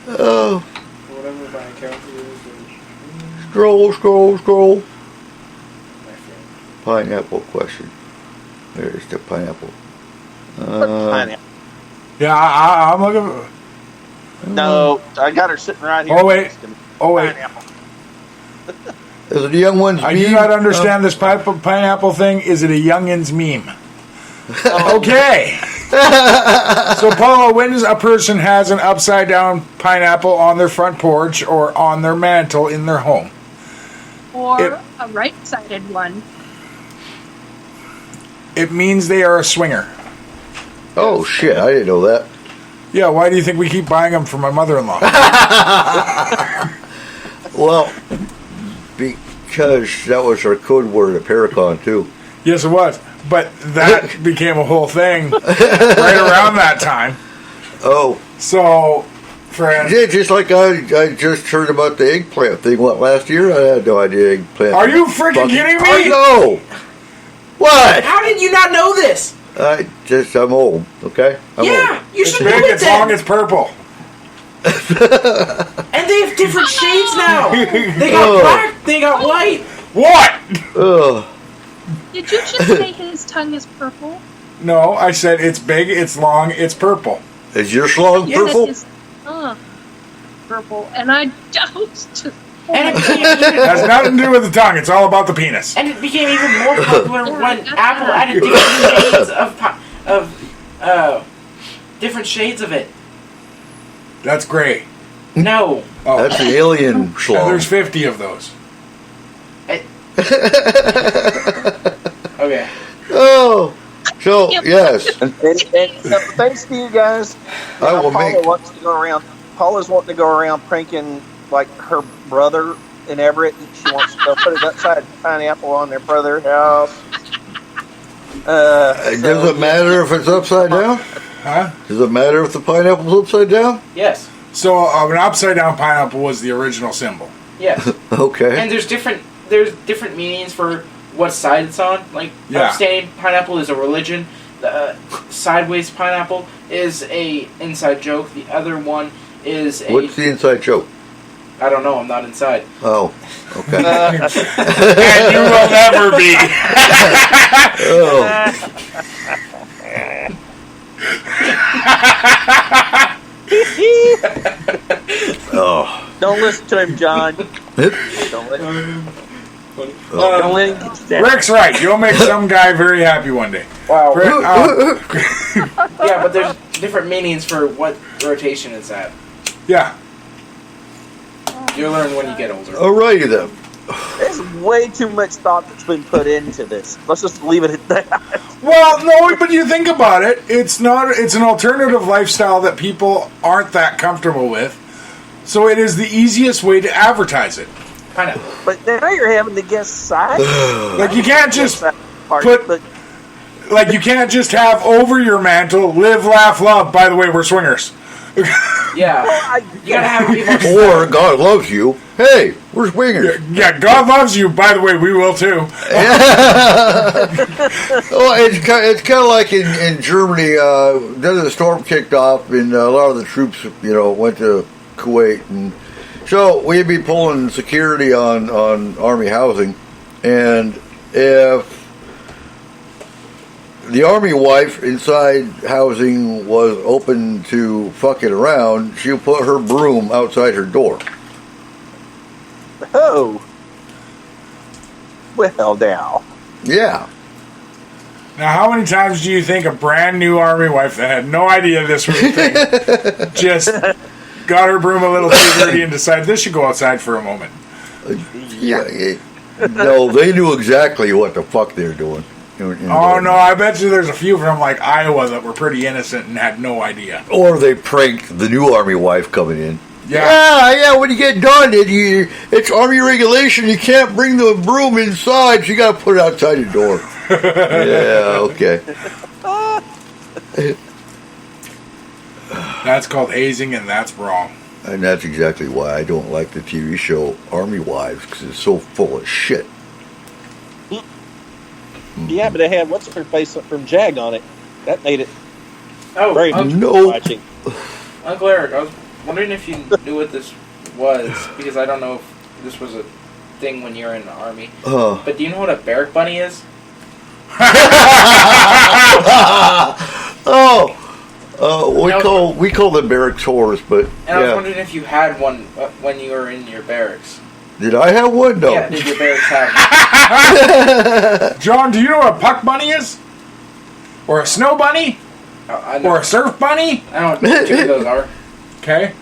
Oh. Whatever my account is. Scroll. Pineapple question. There's the pineapple. Pineapple. Yeah, I'm looking for... No, I got her sitting right here. Oh, wait. Pineapple. Is it a young one's meme? I do not understand this pineapple thing. Is it a youngin's meme? Okay. So, Paula, when a person has an upside-down pineapple on their front porch or on their mantle in their home? Or a right-sided one. It means they are a swinger. Oh, shit. I didn't know that. Yeah, why do you think we keep buying them for my mother-in-law? Well, because that was our code word at Paracon, too. Yes, it was. But that became a whole thing right around that time. Oh. So, friend. Yeah, just like I just heard about the eggplant thing, last year? I had no idea eggplant. Are you freaking kidding me? I know. What? How did you not know this? I'm old, okay? I'm yeah, old. you should big, know it it's long, it's purple. And they have different shades now. They got black. They got white. What? Ugh. Did you just say his tongue is purple? No, I said it's big, it's long, it's purple. Is your slug You purple? said his purple, and I just. And it became even, Has nothing to do with the tongue. It's all about the penis. and it became even more popular when Apple added different shades of it. That's gray. No. Oh, That's the alien and slug. there's 50 of those. Okay. Oh, so yes, And thanks to you guys, I will make. Paula's wanting to go around pranking like her brother in Everett. She wants to go put an upside pineapple on their brother's house. Does it matter if it's upside down? Huh? Does it matter if the pineapple's upside down? Yes. So an upside down pineapple was the original symbol. Yes. Okay. And there's different meanings for what side it's on. Like Yeah. upstanding pineapple is a religion. The sideways pineapple is a inside joke. The other one is a. What's the inside joke? I don't know. I'm not inside. Oh, okay. And you will never be. Oh. Oh. Don't listen to him, John. Don't let him get you down. Rick's right. You'll make some guy very happy one day. Wow. Rick, Yeah, but there's different meanings for what rotation it's at. yeah. You'll learn when you get older. Alrighty then. There's way too much thought that's been put into this. Let's just leave it at that. Well, no, but you think about it. It's an alternative lifestyle that people aren't that comfortable with. So it is the easiest way to advertise it. Pineapple. But now you're having to guess size. Like you can't just But like you can't just have over your mantle, live, laugh, love. By the way, we're swingers. Yeah. You gotta have people. Or God loves you. Hey, we're swingers. Yeah, God loves you. By the way, we will too. Well, it's kind of like in Germany. Then the storm kicked off, and a lot of the troops, went to Kuwait, and so we'd be pulling security on army housing, and if the army wife inside housing was open to fucking around, she'll put her broom outside her door. oh, well now. Yeah. Now, how many times do you think a brand new army wife that had no idea this was a thing just got her broom a little too dirty and decided this should go outside for a moment? Yeah. No, they knew exactly what the fuck they were doing. Oh no, I bet you there's a few from like Iowa that were pretty innocent and had no idea. Or they pranked the new army wife coming in. Yeah. Yeah, when you get done, it's army regulation. You can't bring the broom inside, so you got to put it outside your door. Yeah, okay. That's called hazing, and that's wrong. And that's exactly why I don't like the TV show Army Wives, because it's so full of shit. Yeah, but it had what's her face from Jag on it. That made it Oh, very no. watching. Uncle Eric, I was wondering if you knew what this was, because I don't know if this was a thing when you were in the army. But do you know what a barrack bunny is? We call them barracks whores, but And I was wondering if you had one when you were in your barracks. Did I have one? No. Yeah, did your barracks have one? John, do you know what a puck bunny is? Or a snow bunny? I know. Or a surf bunny? I don't know what two of those are. Okay.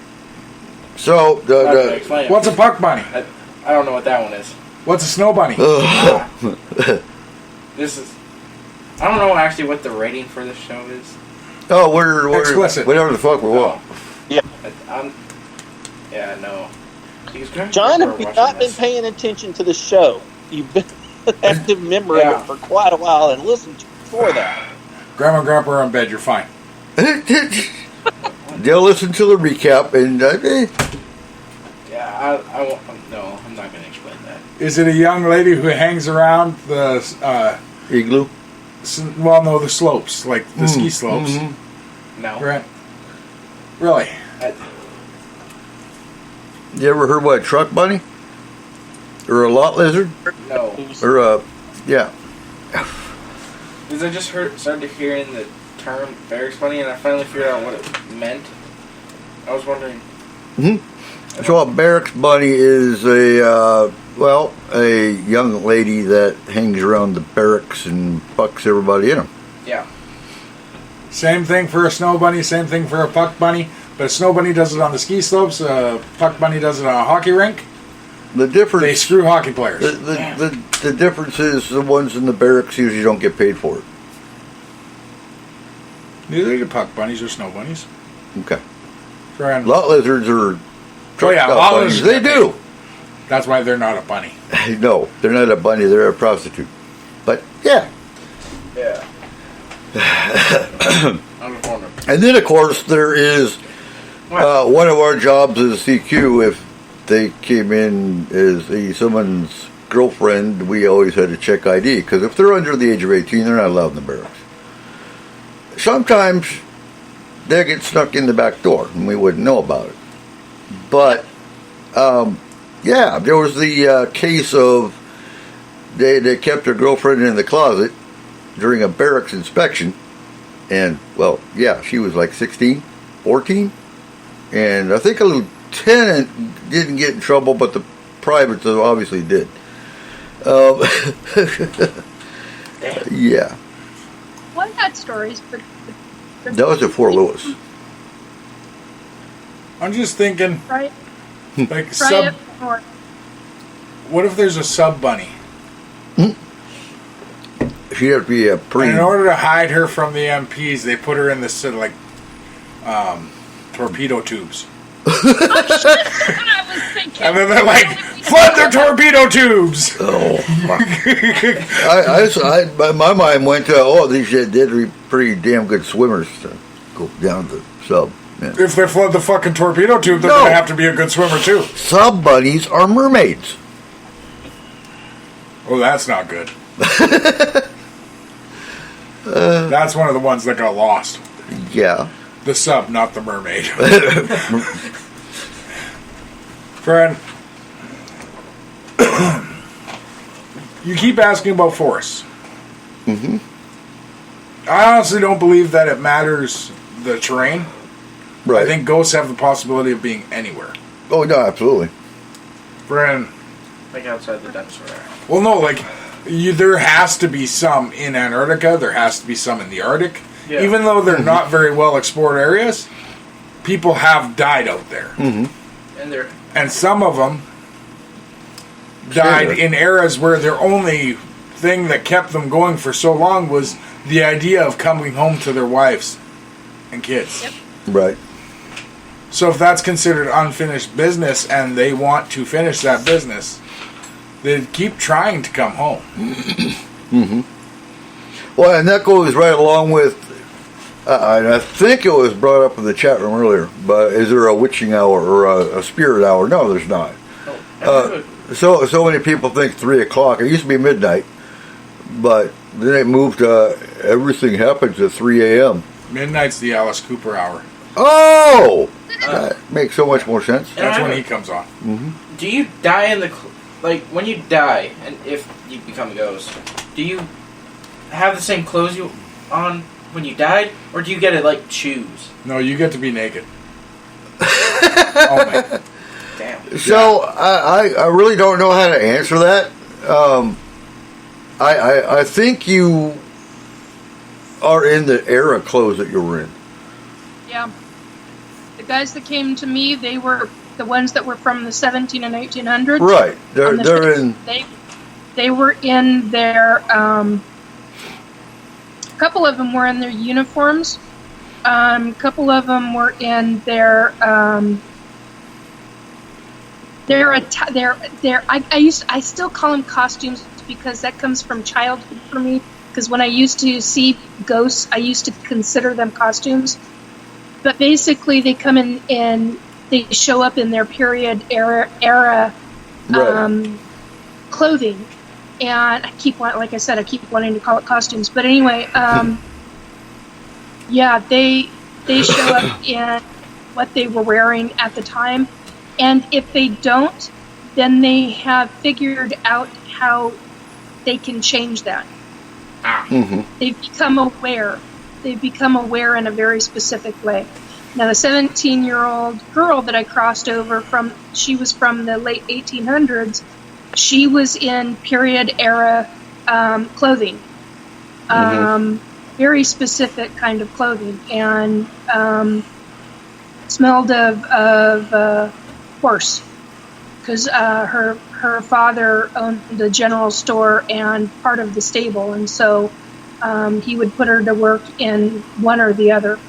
So, Explain it. What's a puck bunny? I don't know what that one is. What's a snow bunny? This is... I don't know actually what the rating for this show is. we're Explicit. whatever the fuck we want. Yeah. Yeah, no. John, have you not been paying attention to the show? You've been an active member of it for quite a while and listened to it before that. Grandma and Grandpa are in bed, you're fine. They'll listen to the recap and Yeah, I won't... No, I'm not going to explain that. Is it a young lady who hangs around the... igloo? Well, no, the slopes, like the ski slopes. No. Right. Really? You ever heard what a truck bunny? Or a lot lizard? No. Or yeah. Because I just started hearing the term barracks bunny, and I finally figured out what it meant. I was wondering. So a barracks bunny is a young lady that hangs around the barracks and fucks everybody in them. Yeah. Same thing for a snow bunny, same thing for a puck bunny. But a snow bunny does it on the ski slopes, a puck bunny does it on a hockey rink. The difference, they screw hockey players. The difference is the ones in the barracks usually don't get paid for it. Neither do puck bunnies or snow bunnies. Okay. Friend. Lot lizards are lot bunnies. They do. That's why they're not a bunny. No, they're not a bunny. They're a prostitute. But yeah. Yeah. I was wondering. And then of course there is one of our jobs as CQ. If they came in as someone's girlfriend, we always had to check ID, because if they're under the age of 18, they're not allowed in the barracks. Sometimes they get snuck in the back door and we wouldn't know about it. But yeah, there was the case of they kept their girlfriend in the closet during a barracks inspection, and well, yeah, she was like 16, 14, and I think a lieutenant didn't get in trouble, but the privates obviously did. Yeah. Well, I've had stories, but That was at Fort Lewis. I'm just thinking, right? Like Try it or what if there's a sub bunny? She'd have to be a pretty. And in order to hide her from the MPs, they put her in this sort of like torpedo tubes. I was thinking. And then they're like, flood their torpedo tubes! Oh, my mind went to, these did pretty damn good swimmers to go down the sub. Yeah. If they flood the fucking torpedo tube, they're going to have to be a good swimmer too. Sub bunnies are mermaids. Oh, that's not good. That's one of the ones that got lost. Yeah. The sub, not the mermaid. Friend, you keep asking about forests. Mm-hmm. I honestly don't believe that it matters the terrain. Right. I think ghosts have the possibility of being anywhere. Oh, no, absolutely. Friend. Like outside the dinosaur area. Well, no, like, there has to be some in Antarctica. There has to be some in the Arctic. Yeah. Even though they're not very well explored areas, people have died out there. Mm-hmm. And some of them died in eras where their only thing that kept them going for so long was the idea of coming home to their wives and kids. Yep. Right. So if that's considered unfinished business and they want to finish that business, they keep trying to come home. Mm-hmm. Well, and that goes right along with, and I think it was brought up in the chat room earlier, but is there a witching hour or a spirit hour? No, there's not. So many people think 3 o'clock. It used to be midnight, but then it moved to everything happens at 3 a.m. Midnight's the Alice Cooper hour. Oh! That makes so much more sense. That's when he comes on. Mm-hmm. Do you die in the... when you die, and if you become a ghost, do you have the same clothes you on when you died? Or do you get to, choose? No, you get to be naked. Oh, man. Damn. So, I really don't know how to answer that. I think you are in the era clothes that you were in. Yeah. The guys that came to me, they were the ones that were from the 17 and 1800s. Right. They're in... They were in their... a couple of them were in their uniforms. A couple of them were in their... I still call them costumes because that comes from childhood for me. Because when I used to see ghosts, I used to consider them costumes. But basically, they come in and they show up in their period era right. Clothing. And I keep wanting to call it costumes. But anyway, yeah, they show up in what they were wearing at the time. And if they don't, then they have figured out how they can change that. They've become aware. They've become aware in a very specific way. Now, the 17-year-old girl that I crossed over from, she was from the late 1800s. She was in period era clothing. Very specific kind of clothing. And smelled of horse. Because her father owned the general store and part of the stable. And so he would put her to work in one or the other.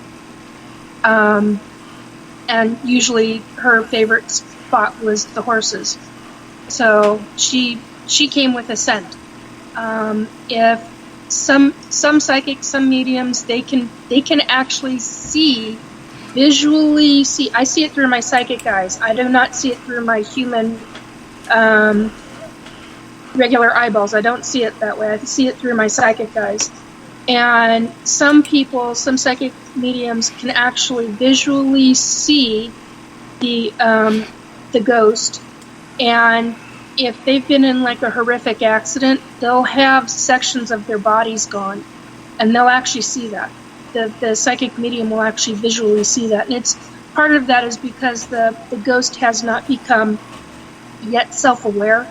And usually her favorite spot was the horses. So she came with a scent. If some psychics, some mediums, they can actually visually see. I see it through my psychic eyes. I do not see it through my human regular eyeballs. I don't see it that way. I see it through my psychic eyes. And some people, some psychic mediums, can actually visually see the ghost. And if they've been in like a horrific accident, they'll have sections of their bodies gone, and they'll actually see that. The psychic medium will actually visually see that, and it's part of that is because the ghost has not become yet self-aware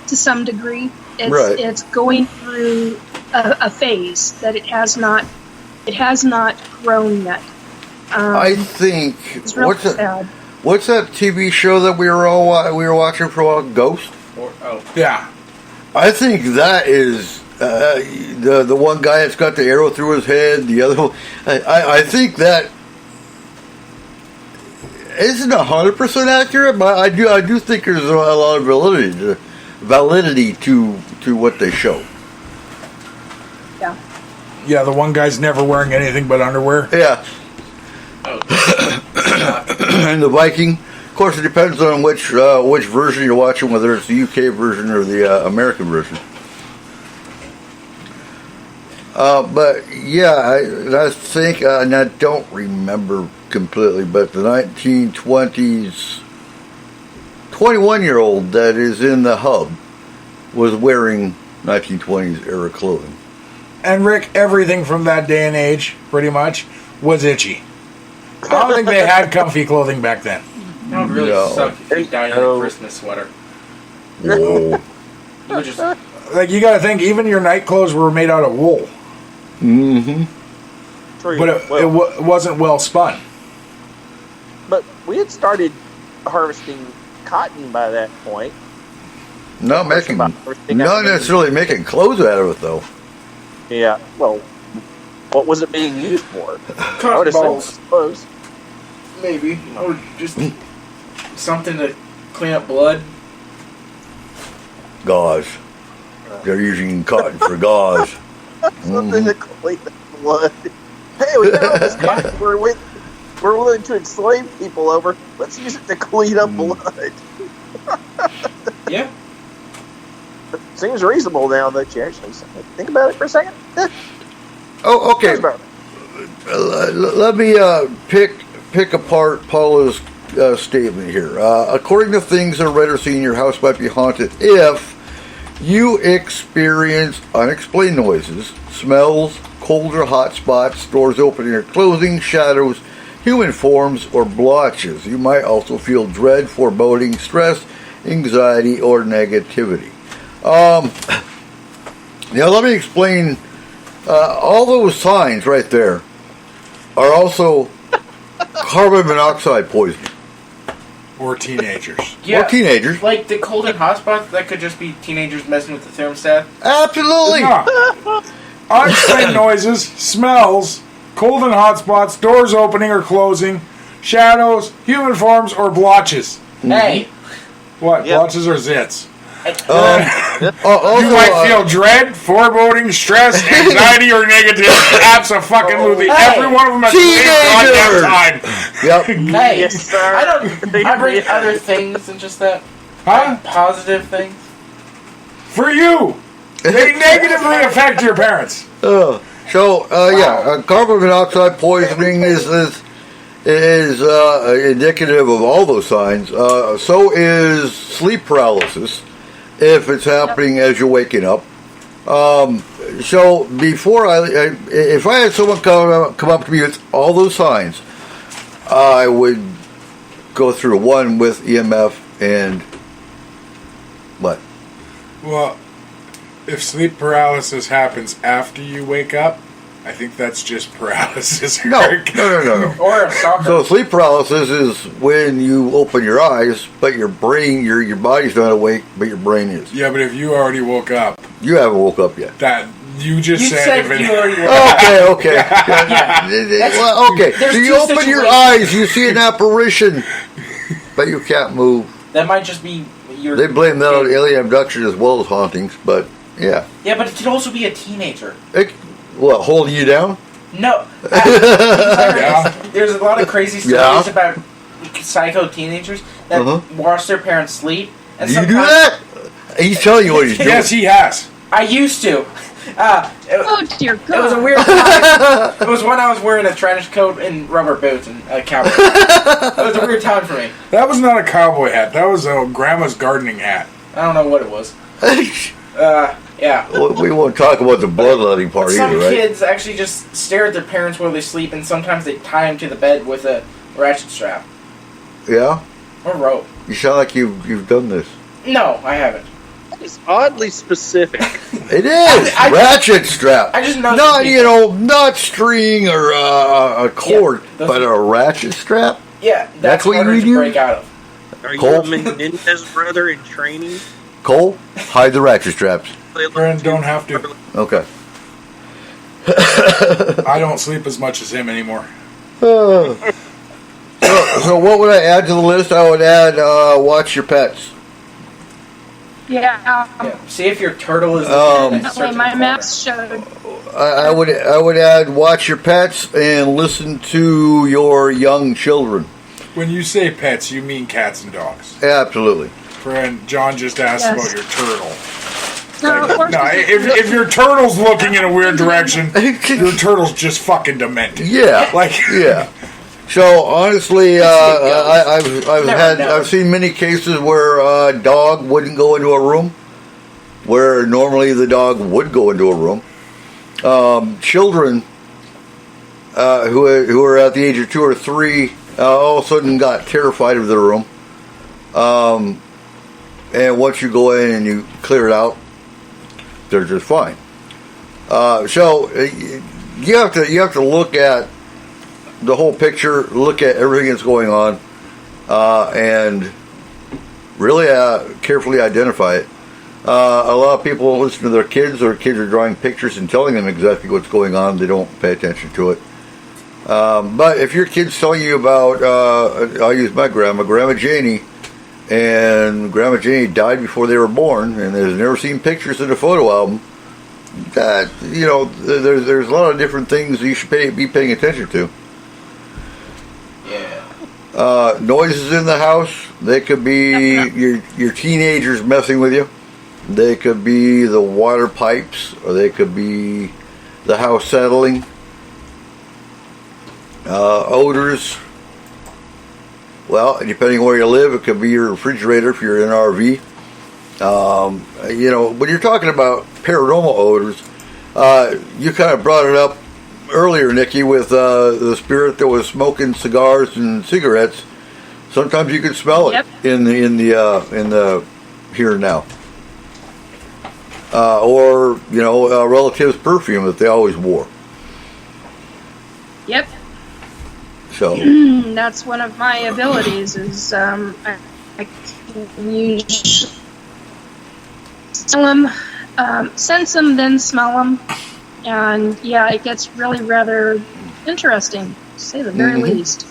to some degree. It's going through a phase that it has not grown yet. I think it's real sad. What's that TV show that we were watching for a while? Ghost. Yeah. I think that is the one guy that's got the arrow through his head. The other one, I think that isn't 100% accurate, but I do think there's a lot of validity to what they show. Yeah. Yeah, the one guy's never wearing anything but underwear. Yeah. And the Viking, of course, it depends on which version you're watching, whether it's the UK version or the American version. But yeah, I think, and I don't remember completely, but the 1920s 21-year-old that is in the hub was wearing 1920s era clothing. And Rick, everything from that day and age, pretty much, was itchy. I don't think they had comfy clothing back then. That would really suck if you died in a Christmas sweater. Whoa. You would just... Like, you gotta think, even your night clothes were made out of wool. Mm-hmm. But it wasn't well spun. But we had started harvesting cotton by that point. Not necessarily making clothes out of it, though. Yeah, well, what was it being used for? Cotton balls. Clothes. Maybe. Or just something to clean up blood. Gauze. They're using cotton for gauze. Something to clean up blood. Hey, we got all this cotton. We're willing to enslave people over. Let's use it to clean up blood. Yeah. It seems reasonable now that you actually think about it for a second. Oh, okay. Let me pick apart Paula's statement here. According to things that are read or seen, your house might be haunted if you experience unexplained noises, smells, cold or hot spots, doors opening or closing, shadows, human forms, or blotches. You might also feel dread, foreboding, stress, anxiety, or negativity. Now, let me explain. All those signs right there are also carbon monoxide poisoning. Or teenagers. Yeah, or teenagers. Like the cold and hot spots, that could just be teenagers messing with the thermostat. Absolutely. No. Unexplained noises, smells, cold and hot spots, doors opening or closing, shadows, human forms, or blotches. Hey. What? Yep. Blotches or zits? Also, you might feel dread, foreboding, stress, anxiety, or negativity. Absolutely. Every one of them at the same goddamn time. Yep. Hey, Yes, sir. I bring other things than just that. Huh? Positive things. For you. They negatively affect your parents. Carbon monoxide poisoning is is indicative of all those signs. So is sleep paralysis if it's happening as you're waking up. So before if I had someone come up to me with all those signs, I would go through one with EMF and what? Well, if sleep paralysis happens after you wake up, I think that's just paralysis. No. Or a stalker. So sleep paralysis is when you open your eyes, but your brain, your body's not awake, but your brain is. Yeah, but if you already woke up, You haven't woke up yet. that you just You said, said if it, you already woke Okay. That's- Well, okay. So there's you two open your situations. eyes, you see an apparition, but you can't move. That might just be your. They blame that on alien abduction as well as hauntings, but yeah. Yeah, but it could also be a teenager. What, holding you down? No. Yeah. There's a lot of crazy stories Yeah. about psycho teenagers that watch their parents sleep. And You do sometimes- that? He's telling you what he's doing. yes, he has. I used to. Oh dear God! It was a weird time. It was when I was wearing a trench coat and rubber boots and a cowboy hat. It was a weird time for me. That was not a cowboy hat. That was a grandma's gardening hat. I don't know what it was. Yeah. We won't talk about the bloodletting part Some either, right? kids actually just stare at their parents while they sleep, and sometimes they tie them to the bed with a ratchet strap Yeah? or rope. You sound like you've done this. No, I haven't. It's oddly specific. It is! I ratchet strap. I just know. Not, not string or a cord, those but a ratchet strap? Yeah, That's what you harder need to to break out of. Are you Cole? a Menendez brother in training? Cole, hide the ratchet straps. Friend, don't have to. Okay. I don't sleep as much as him anymore. So what would I add to the list? I would add watch your pets. Yeah. Yeah. See if your turtle is. Definitely, my maps showed. I would add watch your pets and listen to your young children. When you say pets, you mean cats and dogs. Absolutely. Friend, John just asked Yes. about your turtle. No, of course. No, if your turtle's looking in a weird direction, your turtle's just fucking demented. Yeah. Yeah. So honestly, I've seen many cases where a dog wouldn't go into a room, where normally the dog would go into a room. Children who are at the age of 2 or 3 all of a sudden got terrified of the room. And once you go in and you clear it out, they're just fine. So you have to look at the whole picture, look at everything that's going on, and really carefully identify it. A lot of people listen to their kids, or kids are drawing pictures and telling them exactly what's going on. They don't pay attention to it. But if your kid's telling you about, I'll use my Grandma Janie, and Grandma Janie died before they were born, and has never seen pictures in a photo album, that, there's a lot of different things you should be paying attention to. Yeah. Noises in the house. They could be your teenagers messing with you. They could be the water pipes, or they could be the house settling. Odors. Well, depending on where you live, it could be your refrigerator if you're in an RV. When you're talking about paranormal odors, you kind of brought it up earlier, Nikki, with the spirit that was smoking cigars and cigarettes. Sometimes you can smell it in the here and now, or a relative's perfume that they always wore. Yep. So That's one of my abilities. Is I can usually smell them, sense them, then smell them, and yeah, it gets really rather interesting, to say the very least.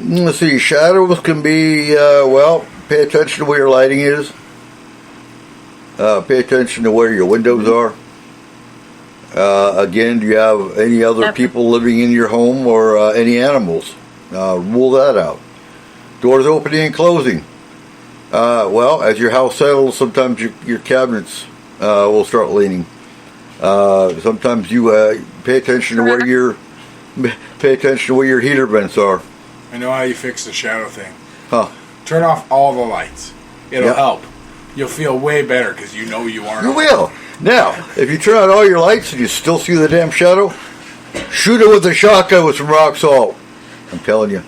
Let's see. Shadows can be pay attention to where your lighting is. Pay attention to where your windows are. Again, do you have any other people living in your home, or any animals? Rule that out. Doors opening and closing. As your house settles, sometimes your cabinets will start leaning. Sometimes you pay attention to where Pay attention to where your heater vents are. I know how you fix the shadow thing. Huh. Turn off all the lights. It'll Yep. help. You'll feel way better because you know you aren't. You will. Now, if you turn out all your lights and you still see the damn shadow, shoot it with a shotgun with some rock salt. I'm telling you.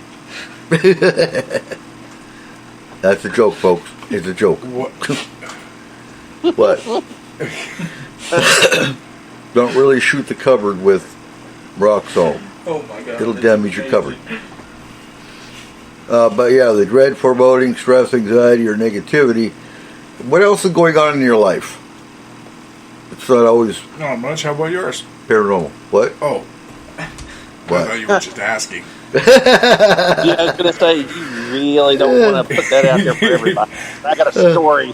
That's a joke, folks. It's a joke. What? Don't really shoot the cupboard with rock salt. Oh my god. It'll damage your cupboard. But yeah, the dread, foreboding, stress, anxiety, or negativity. What else is going on in your life? It's not always Not much. How about yours? paranormal. What? Oh. What? I thought you were just asking. Yeah, I was going to say, you really don't want to put that out there for everybody. I got a story.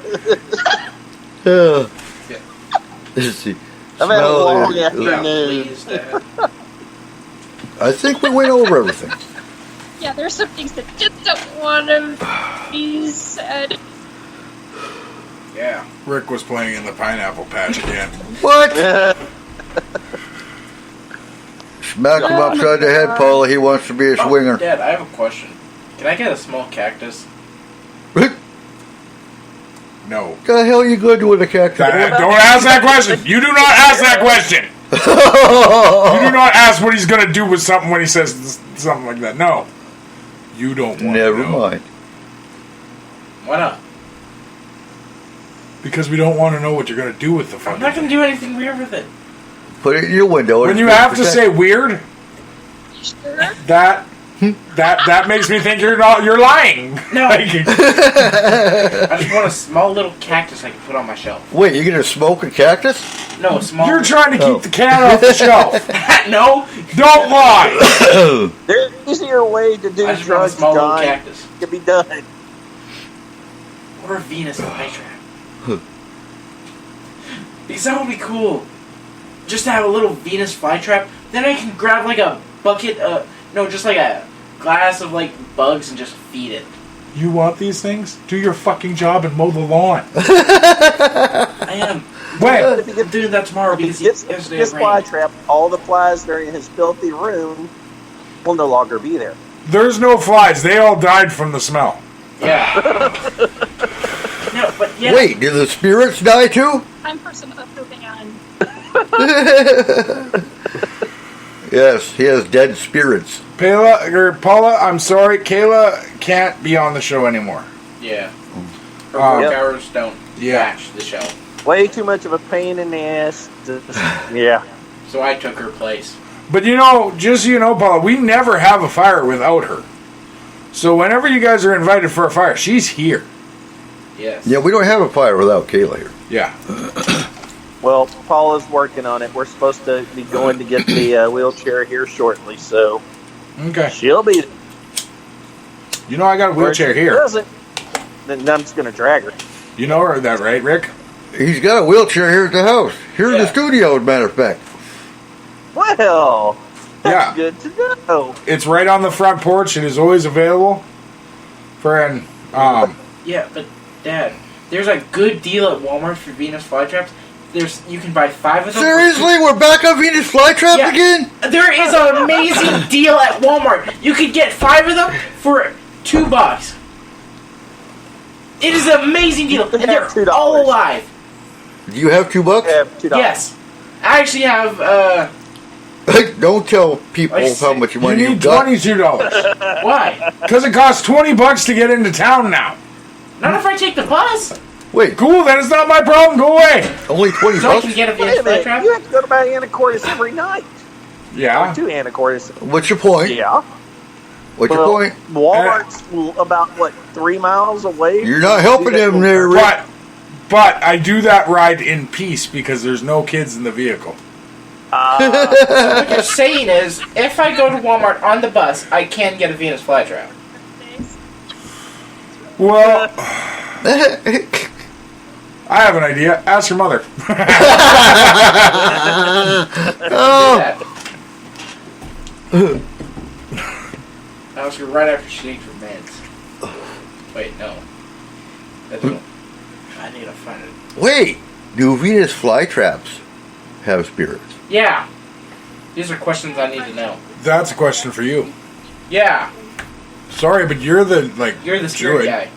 Let's see. I've had a long Yeah, afternoon. please, Dad. I think we went over everything. Yeah, there's some things that just don't want to be said. Yeah. Rick was playing in the pineapple patch again. What? Smack him upside the head, Paula. He wants to be a swinger. Dad, I have a question. Can I get a small cactus? No. The hell you going to do with a cactus? Don't ask that question. You do not ask that question. You do not ask what he's going to do with something when he says something like that. No. You don't want to Never know. mind. Why not? Because we don't want to know what you're going to do with the I'm fucking not going to do anything weird with it. Put it in your window. When you have to say weird, You sure? that makes me think you're lying. No. Like, I just want a small little cactus I can put on my shelf. Wait, you're going to smoke a cactus? No, a small... you're trying to keep the cat off the shelf. No! Don't lie. There's an easier way to do I just want a drugs, small little John. cactus. It can be done. Or a Venus flytrap. Because that would be cool. Just to have a little Venus flytrap. Then I can grab like a bucket, just like a glass of like bugs and just feed it. You want these things? Do your fucking job and mow the lawn. I am. Wait. I'm doing that tomorrow because yesterday This it fly rained. trap, all the flies that are in his filthy room will no longer be there. There's no flies. They all died from the smell. Yeah. No, but yeah. Wait, did the spirits die too? Time for some moving on. Yes, he has dead spirits. Paula, I'm sorry. Kayla can't be on the show anymore. Yeah. Her work Yep. hours don't Yeah. match the show. Way too much of a pain in the ass. Yeah. So I took her place. But just so you know, Paula, we never have a fire without her. So whenever you guys are invited for a fire, she's here. Yes. Yeah, we don't have a fire without Kayla here. Yeah. Well, Paula's working on it. We're supposed to be going to get the wheelchair here shortly, so Okay. she'll be. I got a wheelchair If she here. doesn't, then I'm just going to drag her. You know that, right, Rick? He's got a wheelchair here at the house. Here in the Yeah. studio, as a matter of fact. Well, that's Yeah. good to know. It's right on the front porch. It is always available for an Yeah, but Dad, there's a good deal at Walmart for Venus flytraps. You can buy 5 of them. Seriously, we're back on Venus flytrap Yeah. again? There is an amazing deal at Walmart. You could get 5 of them for $2. It is an amazing deal, and they're $2. all alive. Do you have $2? I have $2. Yes, I actually have. Don't tell people I how see. much you money need you've got. $22 Why? because it costs $20 to get into town now. Not if I take the bus. Wait, Cool, then it's not my problem. Go away. only 20 So I bucks? can get a Wait Venus a minute. flytrap. You have to go to my Anacortes every night. Yeah. 2 Anacortes. What's your point? Yeah. What's your point? Walmart's about, 3 miles away? You're not helping them there, Rick. But I do that ride in peace because there's no kids in the vehicle. What you're saying is, if I go to Walmart on the bus, I can get a Venus flytrap. Well, I have an idea. Ask your mother. Oh, I was right after she takes her meds. Wait, no. That's what I need to find it. wait. Do Venus flytraps have spirits? Yeah. These are questions I need to know. That's a question for you. Yeah, Sorry, but you're the you're the spirit druid. guy.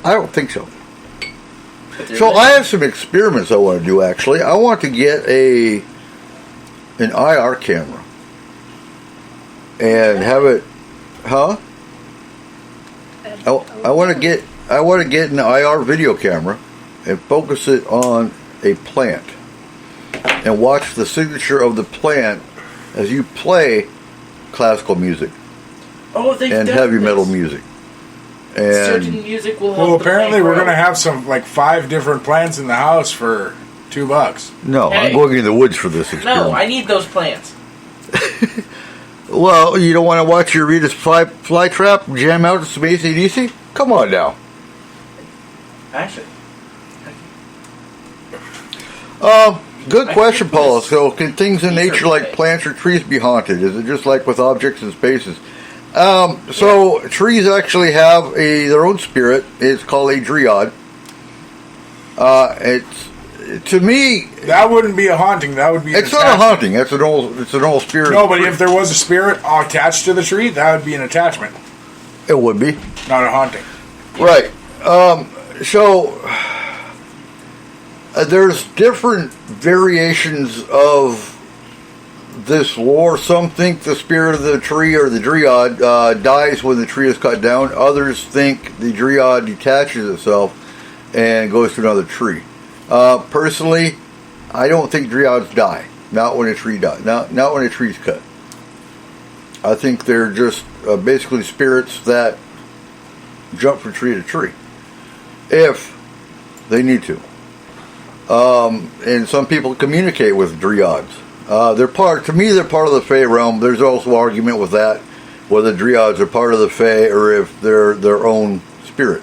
I don't think so. So I have some experiments I want to do. Actually, I want to get an IR camera and have it. Huh? I want to get an IR video camera and focus it on a plant and watch the signature of the plant as you play classical music Oh, they've and done heavy this. metal music. Certain And music will help Well, the apparently plant we're grow. gonna have some 5 different plants in the house for $2. no, I'm Hey. going in the woods for this experiment. No, I need those plants. Well, you don't want to watch your Rita's fly trap jam out to some AC/DC? Come on now. Actually, Good I question, think Paula. this- So, can things in these are nature like okay. plants or trees be haunted? Is it just like with objects in spaces? So, trees actually have their own spirit. It's called a dryad. To me, That wouldn't be a haunting. That would be. it's not a haunting. It's an old spirit. No, but if there was a spirit attached to the tree, that would be an attachment, It would be. not a haunting. Right. So there's different variations of this lore. Some think the spirit of the tree or the dryad dies when the tree is cut down. Others think the dryad detaches itself and goes to another tree. Personally, I don't think dryads die. Not when a tree dies. Not when a tree's cut. I think they're just basically spirits that jump from tree to tree, if they need to. And some people communicate with dryads. They're part of the Fae realm. There's also argument with that, whether dryads are part of the Fae or if they're their own spirit,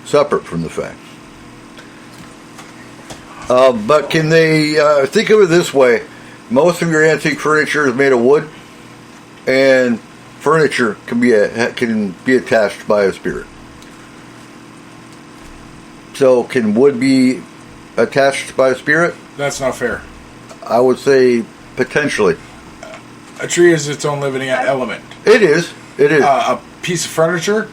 separate from the Fae. But can they think of it this way? Most of your antique furniture is made of wood, and furniture can be attached by a spirit. So, can wood be attached by a spirit? That's not fair. I would say potentially. A tree is its own living element. It is. A piece of furniture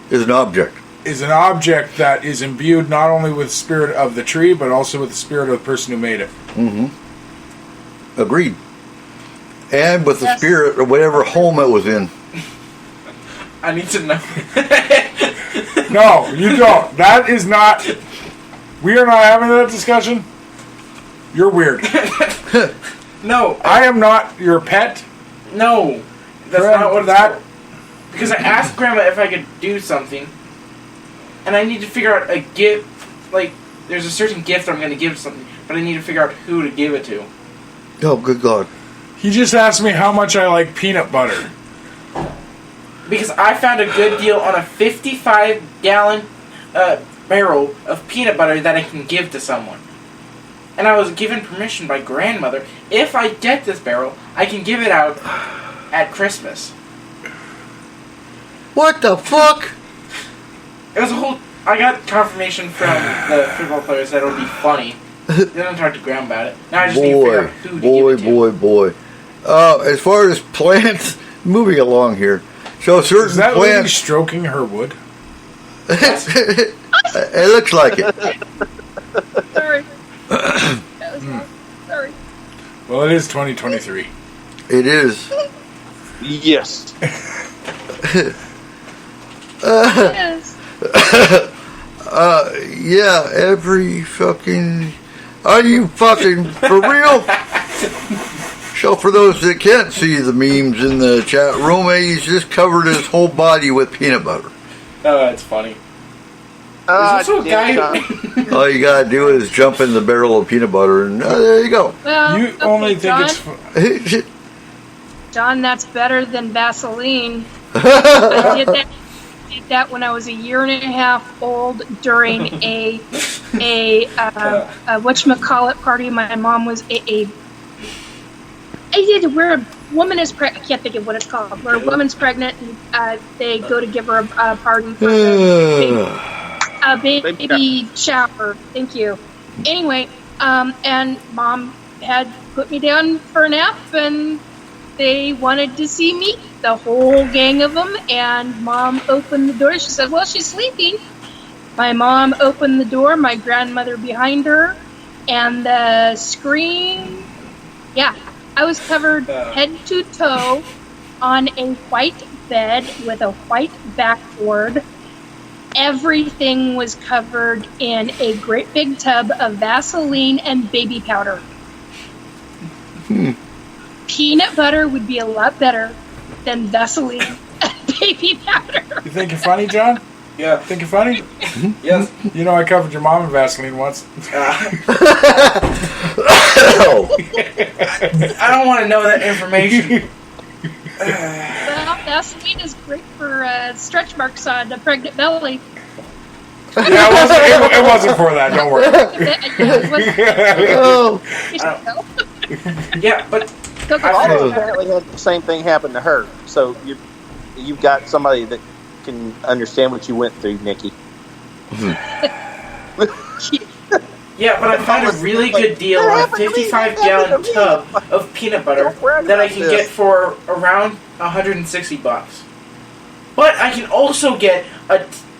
Is an object. is an object that is imbued not only with the spirit of the tree, but also with the spirit of the person who made it. Agreed. And with the Yes. spirit of whatever home it was in. I need to know. No, you don't. That is not. We are not having that discussion. You're weird. No, I am not your pet. no, that's Graham, not what it's that- for. Because I asked Grandma if I could do something, and I need to figure out a gift. Like, there's a certain gift I'm going to give something, but I need to figure out who to give it to. Oh, good God. He just asked me how much I like peanut butter. Because I found a good deal on a 55-gallon barrel of peanut butter that I can give to someone. And I was given permission by grandmother, if I get this barrel, I can give it out at Christmas. What the fuck? It was a whole... I got confirmation from the football players that it would be funny. Then I talked to Grandma about it. Now I just need to figure out who to give it to. Boy. As far as plants, moving along here. So certain Is that lady plants... stroking her wood? It looks like it. Sorry. Sorry. Well, it is 2023. It is. Yes. Yes. Yeah, every fucking... Are you fucking for real? So for those that can't see the memes in the chat room, he's just covered his whole body with peanut butter. Oh, it's funny. There's also a guy who... All you gotta do is jump in the barrel of peanut butter and there you go. Well, You only think John, it's. John, that's better than Vaseline. I did that when I was a year and a half old during a whatchamacallit party. My mom was I did where a woman is pregnant. I can't think of what it's called. Where a woman's pregnant and they go to give her a party for the baby shower. Thank you. Anyway, and mom had put me down for a nap, and they wanted to see me, the whole gang of them, and Mom opened the door. She said, well, she's sleeping. My mom opened the door, my grandmother behind her, and the screen, yeah, I was covered head to toe on a white bed with a white backboard. Everything was covered in a great big tub of Vaseline and baby powder. Peanut butter would be a lot better than Vaseline and baby powder. You think you're funny, John? Yeah. Think you're funny? Yes. You know, I covered your mom in Vaseline once. I don't want to know that information. Well, Vaseline is great for stretch marks on a pregnant belly. Yeah, it wasn't for that. Don't worry. Yeah, but Paula apparently had the same thing happen to her. So you've got somebody that can understand what you went through, Nikki. yeah, but I found a really good deal on a 55-gallon tub of peanut butter that I can get for around $160. But I can also get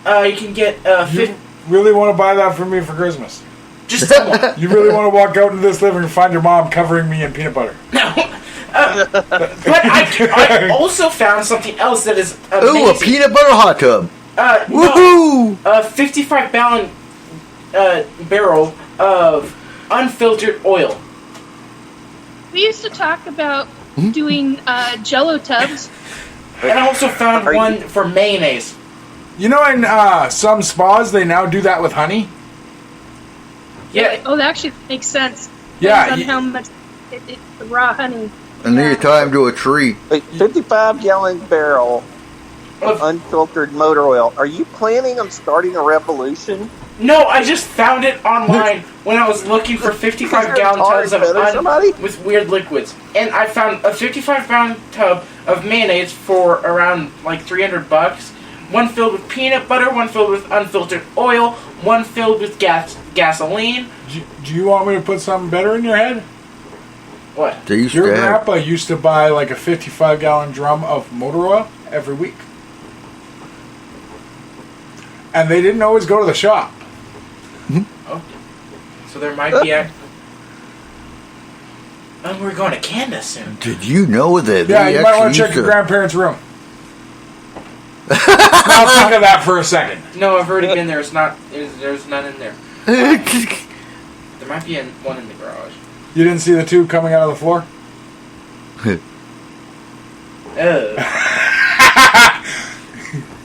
You really want to buy that for me for Christmas? Just someone. You really want to walk out into this living room and find your mom covering me in peanut butter? No. But I also found something else that is amazing. Ooh, a peanut butter hot tub. Woohoo! No, a 55-gallon barrel of unfiltered oil. We used to talk about doing Jello tubs. And I also found one for mayonnaise. You know, in some spas, they now do that with honey. Yeah. Oh, that actually makes sense. Yeah. Depends on how much the raw honey. And then you tie him to a tree. A 55-gallon barrel of unfiltered motor oil. Are you planning on starting a revolution? No, I just found it online when I was looking for 55-gallon tubs of with weird liquids. And I found a 55-gallon tub of mayonnaise for around like $300. One filled with peanut butter, one filled with unfiltered oil, one filled with gasoline. Do you want me to put something better in your head? What? Your grandpa used to buy like a 55-gallon drum of motor oil every week. And they didn't always go to the shop. Oh. So there might be a... we're going to Canada soon. Did you know that? Yeah, you might want to check your grandparents' room. Now think of that for a second. No, I've already been there. It's not. There's none in there. There might be one in the garage. You didn't see the tube coming out of the floor?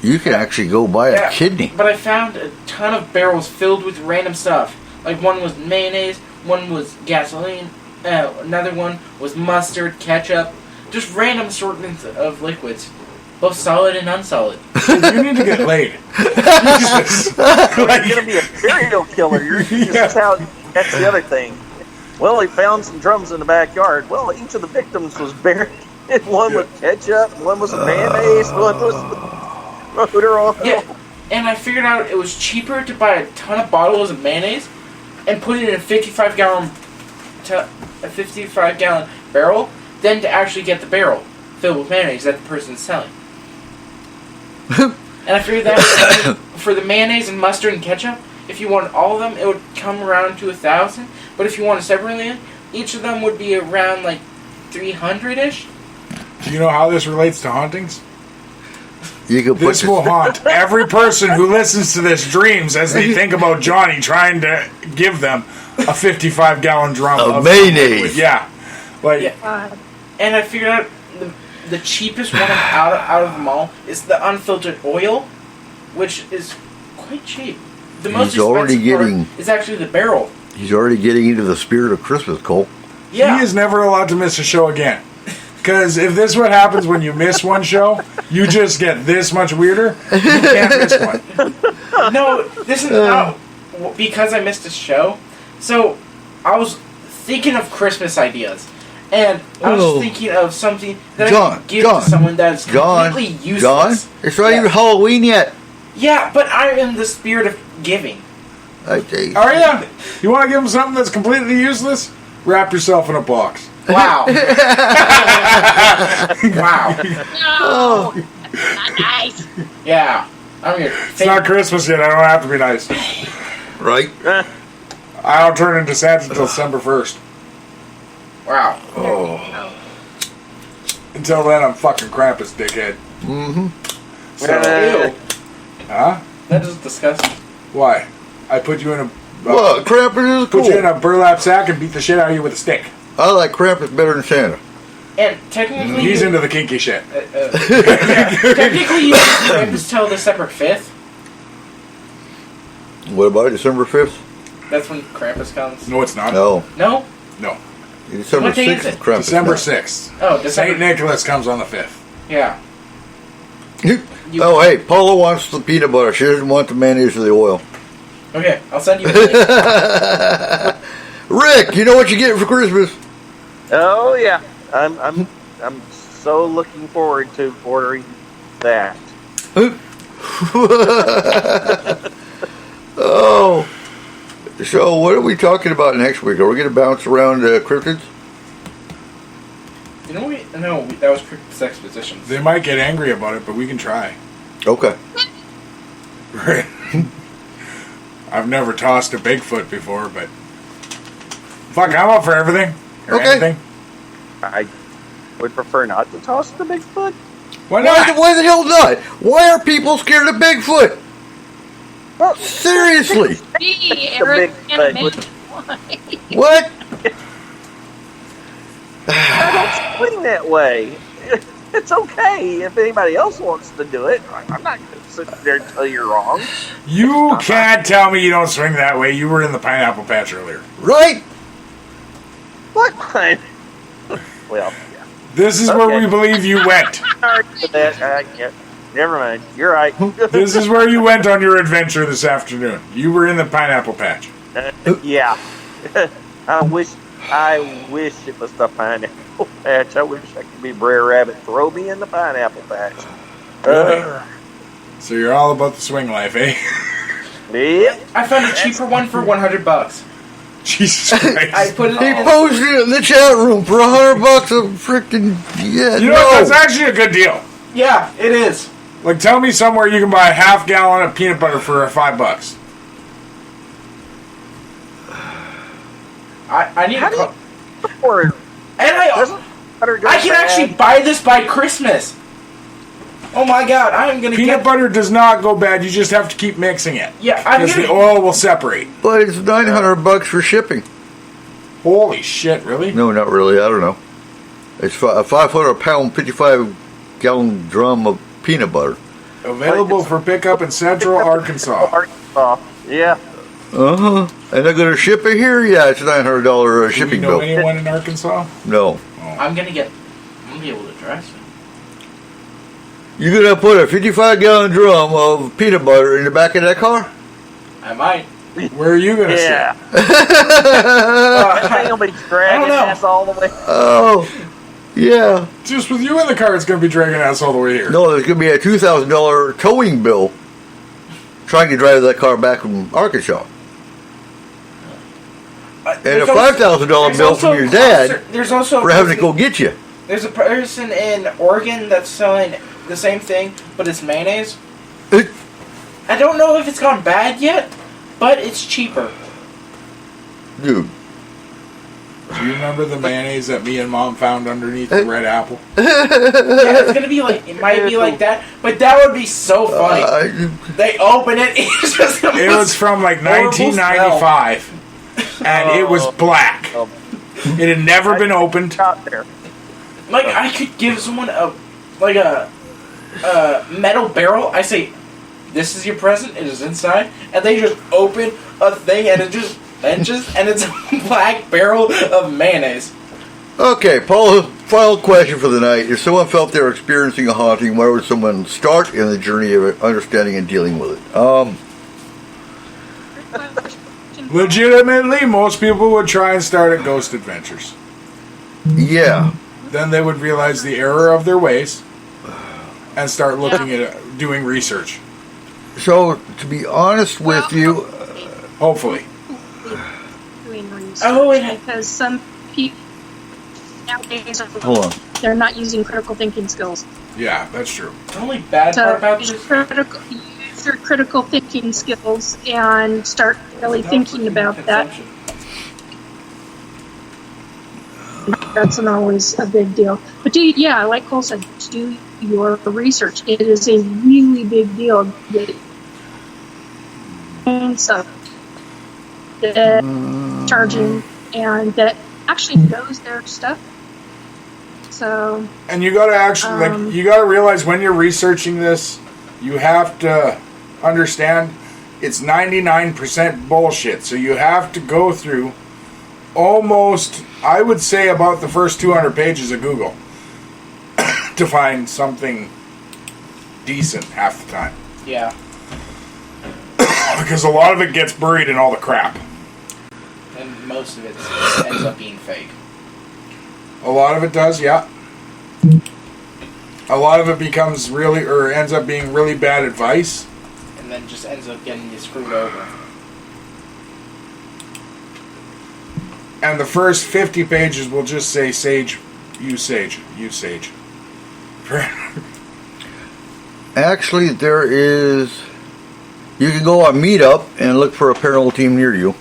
You can actually go buy a kidney. But I found a ton of barrels filled with random stuff. Like one was mayonnaise, one was gasoline, another one was mustard, ketchup, just random assortments of liquids. Both solid and unsolid. You need to get laid. You're going to be a serial killer. That's the other thing. Well, he found some drums in the backyard. Well, each of the victims was buried. One with ketchup, one was mayonnaise, one was motor oil. Yeah, and I figured out it was cheaper to buy a ton of bottles of mayonnaise and put it in a 55-gallon barrel than to actually get the barrel filled with mayonnaise that the person's selling. And I figured that for the mayonnaise and mustard and ketchup, if you wanted all of them, it would come around to $1,000. But if you wanted separately, each of them would be around like $300-ish. Do you know how this relates to hauntings? You can put this will haunt every person who listens to this dreams as they think about Johnny trying to give them a 55-gallon drum of mayonnaise. Yeah, like. Yeah. And I figured out the cheapest one out of them all is the unfiltered oil, which is quite cheap. The most expensive part is actually the barrel. He's already getting into the spirit of Christmas, Cole. Yeah. He is never allowed to miss a show again. Because if this is what happens when you miss one show, you just get this much weirder. You can't miss one. No, this is not because I missed a show. So I was thinking of Christmas ideas. And I was thinking of something that I could give to someone that's completely useless. John, it's not even Halloween yet. Yeah, but I'm in the spirit of giving. Okay. Are you? You want to give him something that's completely useless? Wrap yourself in a box. Wow. Wow. No, not nice. Yeah. I'm your It's not Christmas yet. I don't have to be nice. Right? I don't turn into Santa until December 1st. Wow. Oh. Until then, I'm fucking Krampus, dickhead. Mm-hmm. So, Ew. huh? That is disgusting. Why? I put you in a Well, Krampus is put you in cool. a burlap sack and beat the shit out of you with a stick. I like Krampus better than Santa. And technically, He's into the kinky shit. technically, you can just tell the separate 5th. What about December 5th? That's when Krampus comes. No, it's not. No. No? No. December What day 6th is is it? Krampus. December now. 6th. Oh, St. December. Nicholas comes on the 5th. Yeah. Oh, hey, Paula wants the peanut butter. She doesn't want the mayonnaise or the oil. Okay, I'll send you a link. Rick, you know what you get for Christmas? Oh yeah, I'm so looking forward to ordering that. Oh. So, what are we talking about next week? Are we going to bounce around cryptids? You know what? No, that was Cryptid Expeditions. They might get angry about it, but we can try. Okay. Right. I've never tossed a Bigfoot before, but fuck, I'm up for everything. Or Okay. anything. I would prefer not to toss the Bigfoot. Why Why, not? why the hell not? Why are people scared of Bigfoot? Well, Seriously. Gee, Eric, big can't thing. imagine why. What? I don't swing that way. It's okay if anybody else wants to do it. I'm not going to sit there and tell you wrong. You can't tell me you don't swing that way. You were in the pineapple patch earlier. Right? What kind? Well, yeah. This is where Okay. we believe you went. Sorry for that. Yeah, never mind. You're right. This is where you went on your adventure this afternoon. You were in the pineapple patch. Yeah. I wish it was the pineapple patch. I wish I could be Brer Rabbit. Throw me in the pineapple patch. So you're all about the swing life, eh? Yep. I found a cheaper one for $100. Jesus Christ. I put it He in. posted it in the chat room for $100 a freaking yeah. You know what? That's actually a good deal. Yeah, it is. Like, tell me somewhere you can buy a half gallon of peanut butter for $5. I need How to do you call. afford? And Doesn't butter go I can bad? actually buy this by Christmas. Oh my god, I'm gonna Peanut get. butter does not go bad. You just have to keep mixing it. Yeah, I'm Because the gonna. oil will separate. But it's $900 for shipping. Holy shit, really? No, not really. I don't know. It's a 500-pound, 55-gallon drum of peanut butter. Available for pickup in Central Arkansas. Arkansas. Yeah. Uh-huh. And they're going to ship it here? Yeah, it's a $900 Do you shipping know bill. anyone in Arkansas? No. I'm gonna get. I'm gonna be able to dress it. You're going to put a 55-gallon drum of peanut butter in the back of that car? I might. Where are you going to Yeah. sit? I think I'll be dragging know. ass all the way. Oh, yeah. Just with you in the car, it's going to be dragging us all the way here. No, there's going to be a $2,000 towing bill trying to drive that car back from Arkansas. And a $5,000 bill from your dad There's also for having to go get you. There's a person in Oregon that's selling the same thing, but it's mayonnaise. I don't know if it's gone bad yet, but it's cheaper. Dude. Do you remember the mayonnaise that me and Mom found underneath the red apple? Yeah, it's gonna be like, it might be like that, but that would be so funny. They open it, it's just It was from like horrible 1995, and it was black. It had never been opened. Out there. Like, I could give someone a metal barrel. I say, this is your present, it is inside, and they just open a thing and it just benches, and it's a black barrel of mayonnaise. Okay, Paul, final question for the night. If someone felt they were experiencing a haunting, where would someone start in the journey of understanding and dealing with it? Legitimately, most people would try and start at Ghost Adventures. Yeah. Then they would realize the error of their ways and start looking at doing research. So, to be honest with you, hopefully. Doing research Oh, it- because some people nowadays Hold on. they're not using critical thinking skills. Yeah, that's true. The only bad So part about use this. your critical thinking skills and start really thinking about that. That's not always a big deal. But like Cole said, do your research. It is a really big deal. Stuff that charging and that actually knows their stuff. So. And you gotta actually, you gotta realize when you're researching this, you have to understand it's 99% bullshit. So you have to go through almost, I would say, about the first 200 pages of Google to find something decent half the time. Yeah. Because a lot of it gets buried in all the crap. And most of it ends up being fake. A lot of it does, yeah. A lot of it becomes really, or ends up being really bad advice. And then just ends up getting you screwed over. And the first 50 pages will just say sage, use sage, use sage. Actually, there is. You can go on Meetup and look for a paranormal team near you.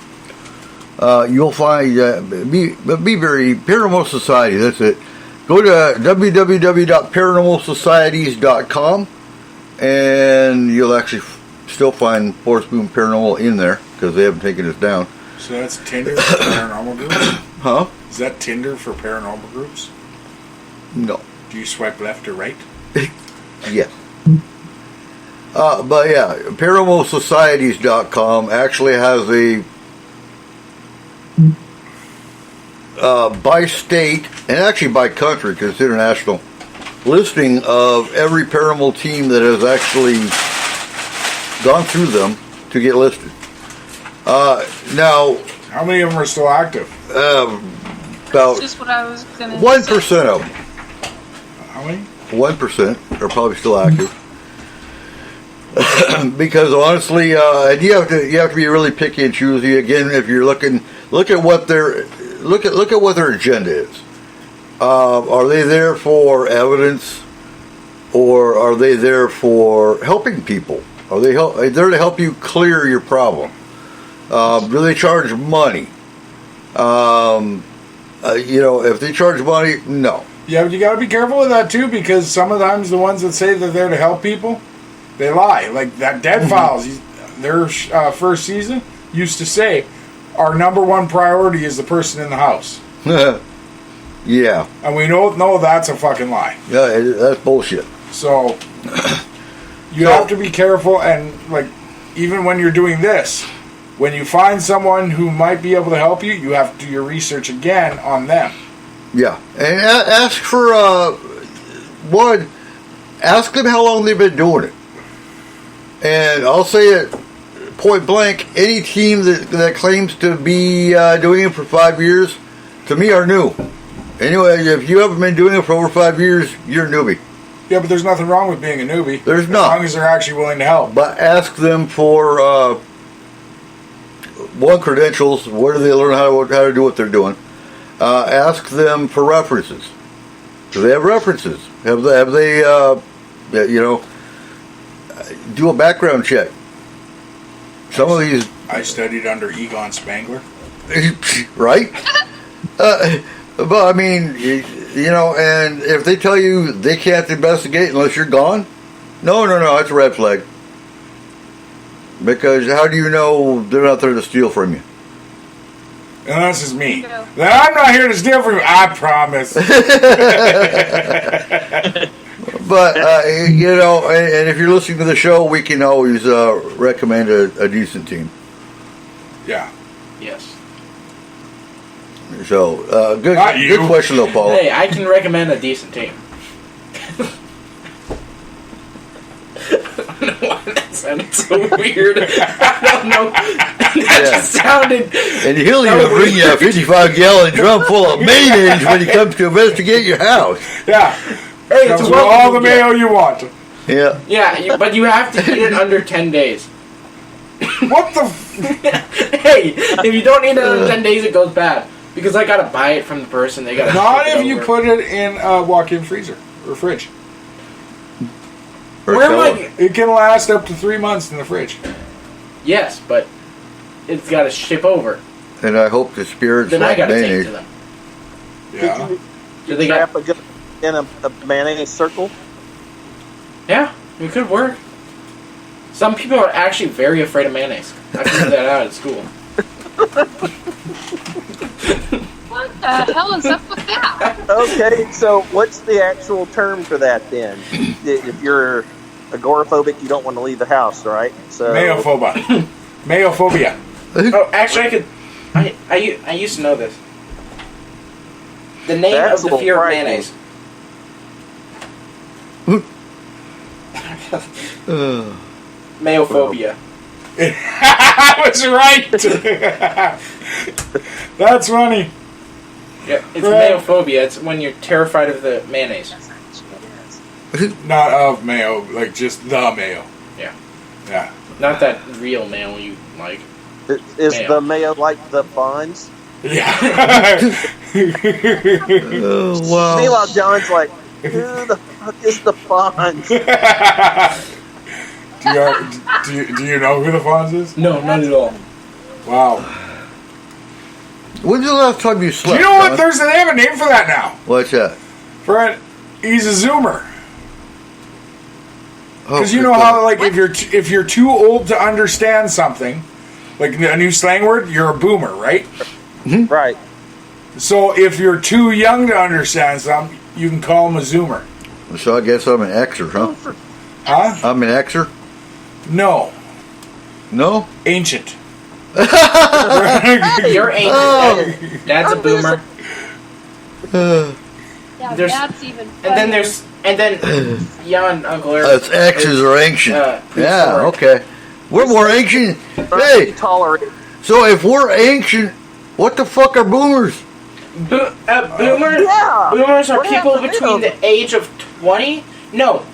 You'll find be very Paranormal Society. That's it. Go to www.paranormalsocieties.com and you'll actually still find Forest Boom Paranormal in there because they haven't taken us down. So that's Tinder for paranormal groups? Huh? Is that Tinder for paranormal groups? No. Do you swipe left or right? Yes. But yeah, paranormalsocieties.com actually has a by state and actually by country, because it's international, listing of every paranormal team that has actually gone through them to get listed. Now, how many of them are still active? About That's just what I was going to 1% of them. How many? 1% are probably still active. Because honestly, you have to be really picky and choosy. Again, if you're look at what their agenda is. Are they there for evidence, or are they there for helping people? Are they there to help you clear your problem? Do they charge money? If they charge money, no. Yeah, but you got to be careful with that too, because sometimes the ones that say they're there to help people, they lie. Like that Dead Files, their first season used to say, our number one priority is the person in the house. Yeah. And we know that's a fucking lie. Yeah, that's bullshit. So, you have to be careful, and like, even when you're doing this, when you find someone who might be able to help you, you have to do your research again on them. Yeah, and ask for ask them how long they've been doing it. And I'll say it point blank: any team that claims to be doing it for 5 years, to me, are new. Anyway, if you haven't been doing it for over 5 years, you're a newbie. Yeah, but there's nothing wrong with being a newbie. There's not. As long as they're actually willing to help. But ask them for credentials. Where do they learn how to do what they're doing? Ask them for references. Do they have references? Have they do a background check? Some of these. I studied under Egon Spangler. Right? But I mean, and if they tell you they can't investigate unless you're gone, no, that's a red flag. Because how do you know they're not there to steal from you? Unless it's me. I'm not here to steal from you, I promise. But, and if you're listening to the show, we can always recommend a decent team. Yeah. Yes. So, good question though, Paul. Hey, I can recommend a decent team. I don't know why that sounded so weird. I don't know. That just sounded. And he'll even bring you a 55-gallon drum full of mayonnaise when he comes to investigate your house. Yeah. Hey, comes with all the mayo you want. Yeah. Yeah, but you have to eat it under 10 days. What the? Hey, if you don't eat it under 10 days, it goes bad. Because I gotta buy it from the person. They gotta. Not ship it if you over. put it in a walk-in freezer or fridge. Or Where am sell I? it. It can last up to 3 months in the fridge. Yes, but it's gotta ship over. And I hope the spirits Then I like gotta take it mayonnaise. to them. Yeah. Do they got? Trap a gun in a mayonnaise circle. Yeah, it could work. Some people are actually very afraid of mayonnaise. I figured that out at school. What the hell is up with that? Okay, so what's the actual term for that then? If you're agoraphobic, you don't want to leave the house, right? So Mayophobia. Mayophobia. Oh, actually, I used to know this. The name That's of a the little fear of frightening. mayonnaise. Mayophobia. I was right. That's funny. Yeah, it's Right. mayophobia. It's when you're terrified of the mayonnaise. Not of mayo, like just the mayo. Yeah. Yeah. Not that real mayo you like. is Mayo. the mayo like the Fonz? Yeah. Oh, wow. Meanwhile, John's like, who the fuck is the Fonz? Do you know who the Fonz is? No, not at all. Wow. When's the last time you Do slept? you know what? Don? They have a name for that now. What's that? Fred, he's a Zoomer. Oh, Because you know how, like, if you're too old to understand something, like a new slang word, you're a boomer, right? Right. So if you're too young to understand something, you can call him a Zoomer. So I guess I'm an Xer, huh? Huh? I'm an Xer? No. No? Ancient. You're ancient. Oh. Dad's a boomer. Yeah, There's- that's even And then funnier. young Uncle Eric. That's X's are ancient. Uh, Yeah, prehistoric. okay. We're more ancient. Hey, Tolerate. so if we're ancient, what the fuck are boomers? Boomers. Yeah. Boomers are What people happened to between them? the age of 20. No,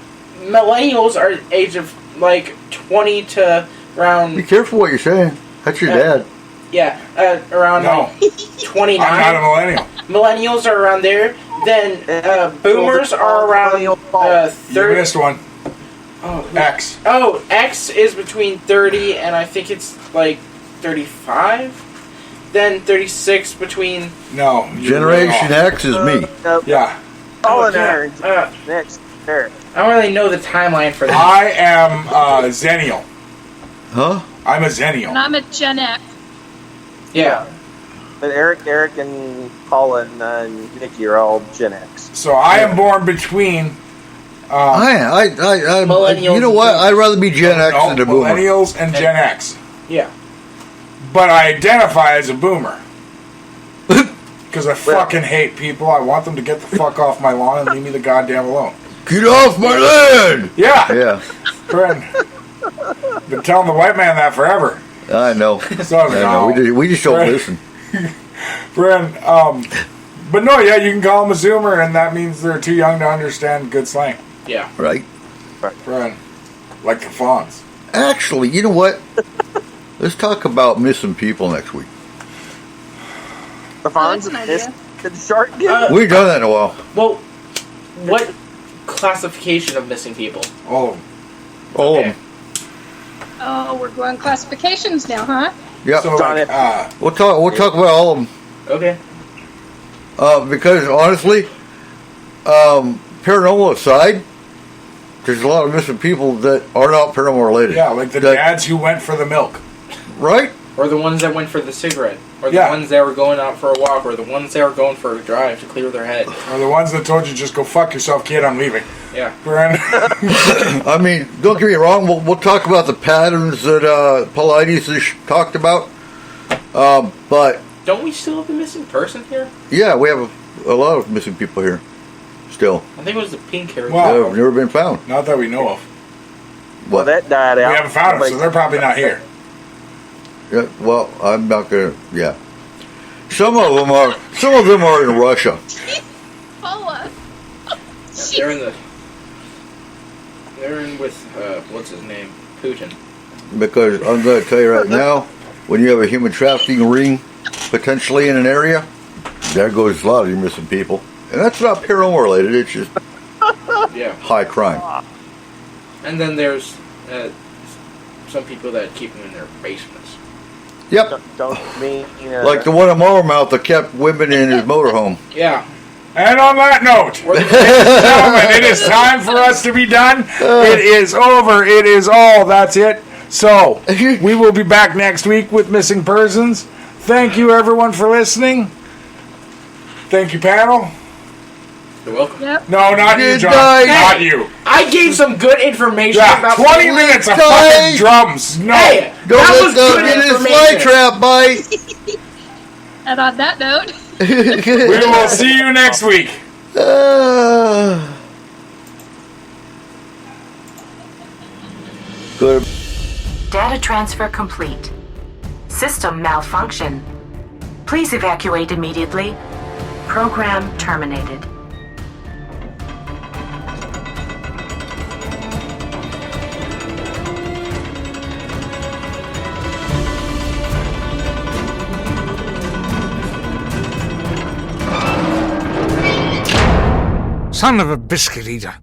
millennials are age of like 20 to Be around careful what you're saying. That's your dad. around No. like 29. I'm not a millennial. Millennials are around there. Then boomers are around Millennial 30. You missed one. Oh, X. Oh, X is between 30 and I think it's like 35. Then 36 between. No. you Generation were off. X is me. Yeah. Colin yeah, Aaron. Next. Eric. I don't really know the timeline for that. I am Zennial. Huh? I'm a And Zennial. I'm a Gen X. Yeah. But Eric and Colin and Nikki are all Gen X. So I am born between. I Millennials you know what? and I'd rather be Gen X no, than a boomer. millennials and Gen X. Yeah. But I identify as a boomer. Because I fucking hate people. I want them to get the fuck off my lawn and leave me the goddamn alone. Get off my land! Yeah. Yeah, Friend. Been telling the white man that forever. I know. So I was I like, know. "No." We just don't Right. listen. Friend, but no, yeah, you can call them a Zoomer, and that means they're too young to understand good slang. Yeah. Right? Friend, like the Fonz. Actually, you know what? Let's talk about missing people next week. The that's Fonz an is idea. the shark get We ain't done that in a while. Well, what classification of missing people? Oh, All Okay. of them. Oh, we're going classifications now, huh? Yeah. so like, We'll talk about all of them. Okay. Because honestly, paranormal aside, there's a lot of missing people that are not paranormal related. yeah, like the That- dads who went for the milk. Right? Or the ones that went for the cigarette. Or the Yeah. ones that were going out for a walk. Or the ones that were going for a drive to clear their head. Or the ones that told you, just go fuck yourself, kid, I'm leaving. Yeah. Friend. I mean, don't get me wrong. We'll talk about the patterns that Paulides has talked about. But Don't we still have a missing person here? yeah, we have a lot of missing people here still. I think it was the pink hair. Wow. That have never been found. Not that we know of. Well, that died out. We haven't found them, so they're probably not here. Yeah, well, I'm not gonna. Yeah, some of them are. Some of them are in Russia. Paula. They're in the. They're in with what's his name, Putin. Because I'm going to tell you right now, when you have a human trafficking ring potentially in an area, there goes a lot of you missing people. And that's not paranormal related, it's just Yeah. high crime. And then there's some people that keep them in their basements. Yep. Don't mean Like the one in Marmouth that kept women in his motorhome. Yeah. And on that note, ladies and gentlemen, it is time for us to be done. It is over. It is all. That's it. So, we will be back next week with Missing Persons. Thank you, everyone, for listening. Thank you, panel. You're welcome. Yep. No, not you, Good John. night. Not you. I gave some good information Yeah, about 20 minutes of fucking drums. No. Hey, Don't that was let good them get his fly information. trap bite. And on that note, We will see you next week. Good. Data transfer complete. System malfunction. Please evacuate immediately. Program terminated. Son of a biscuit eater.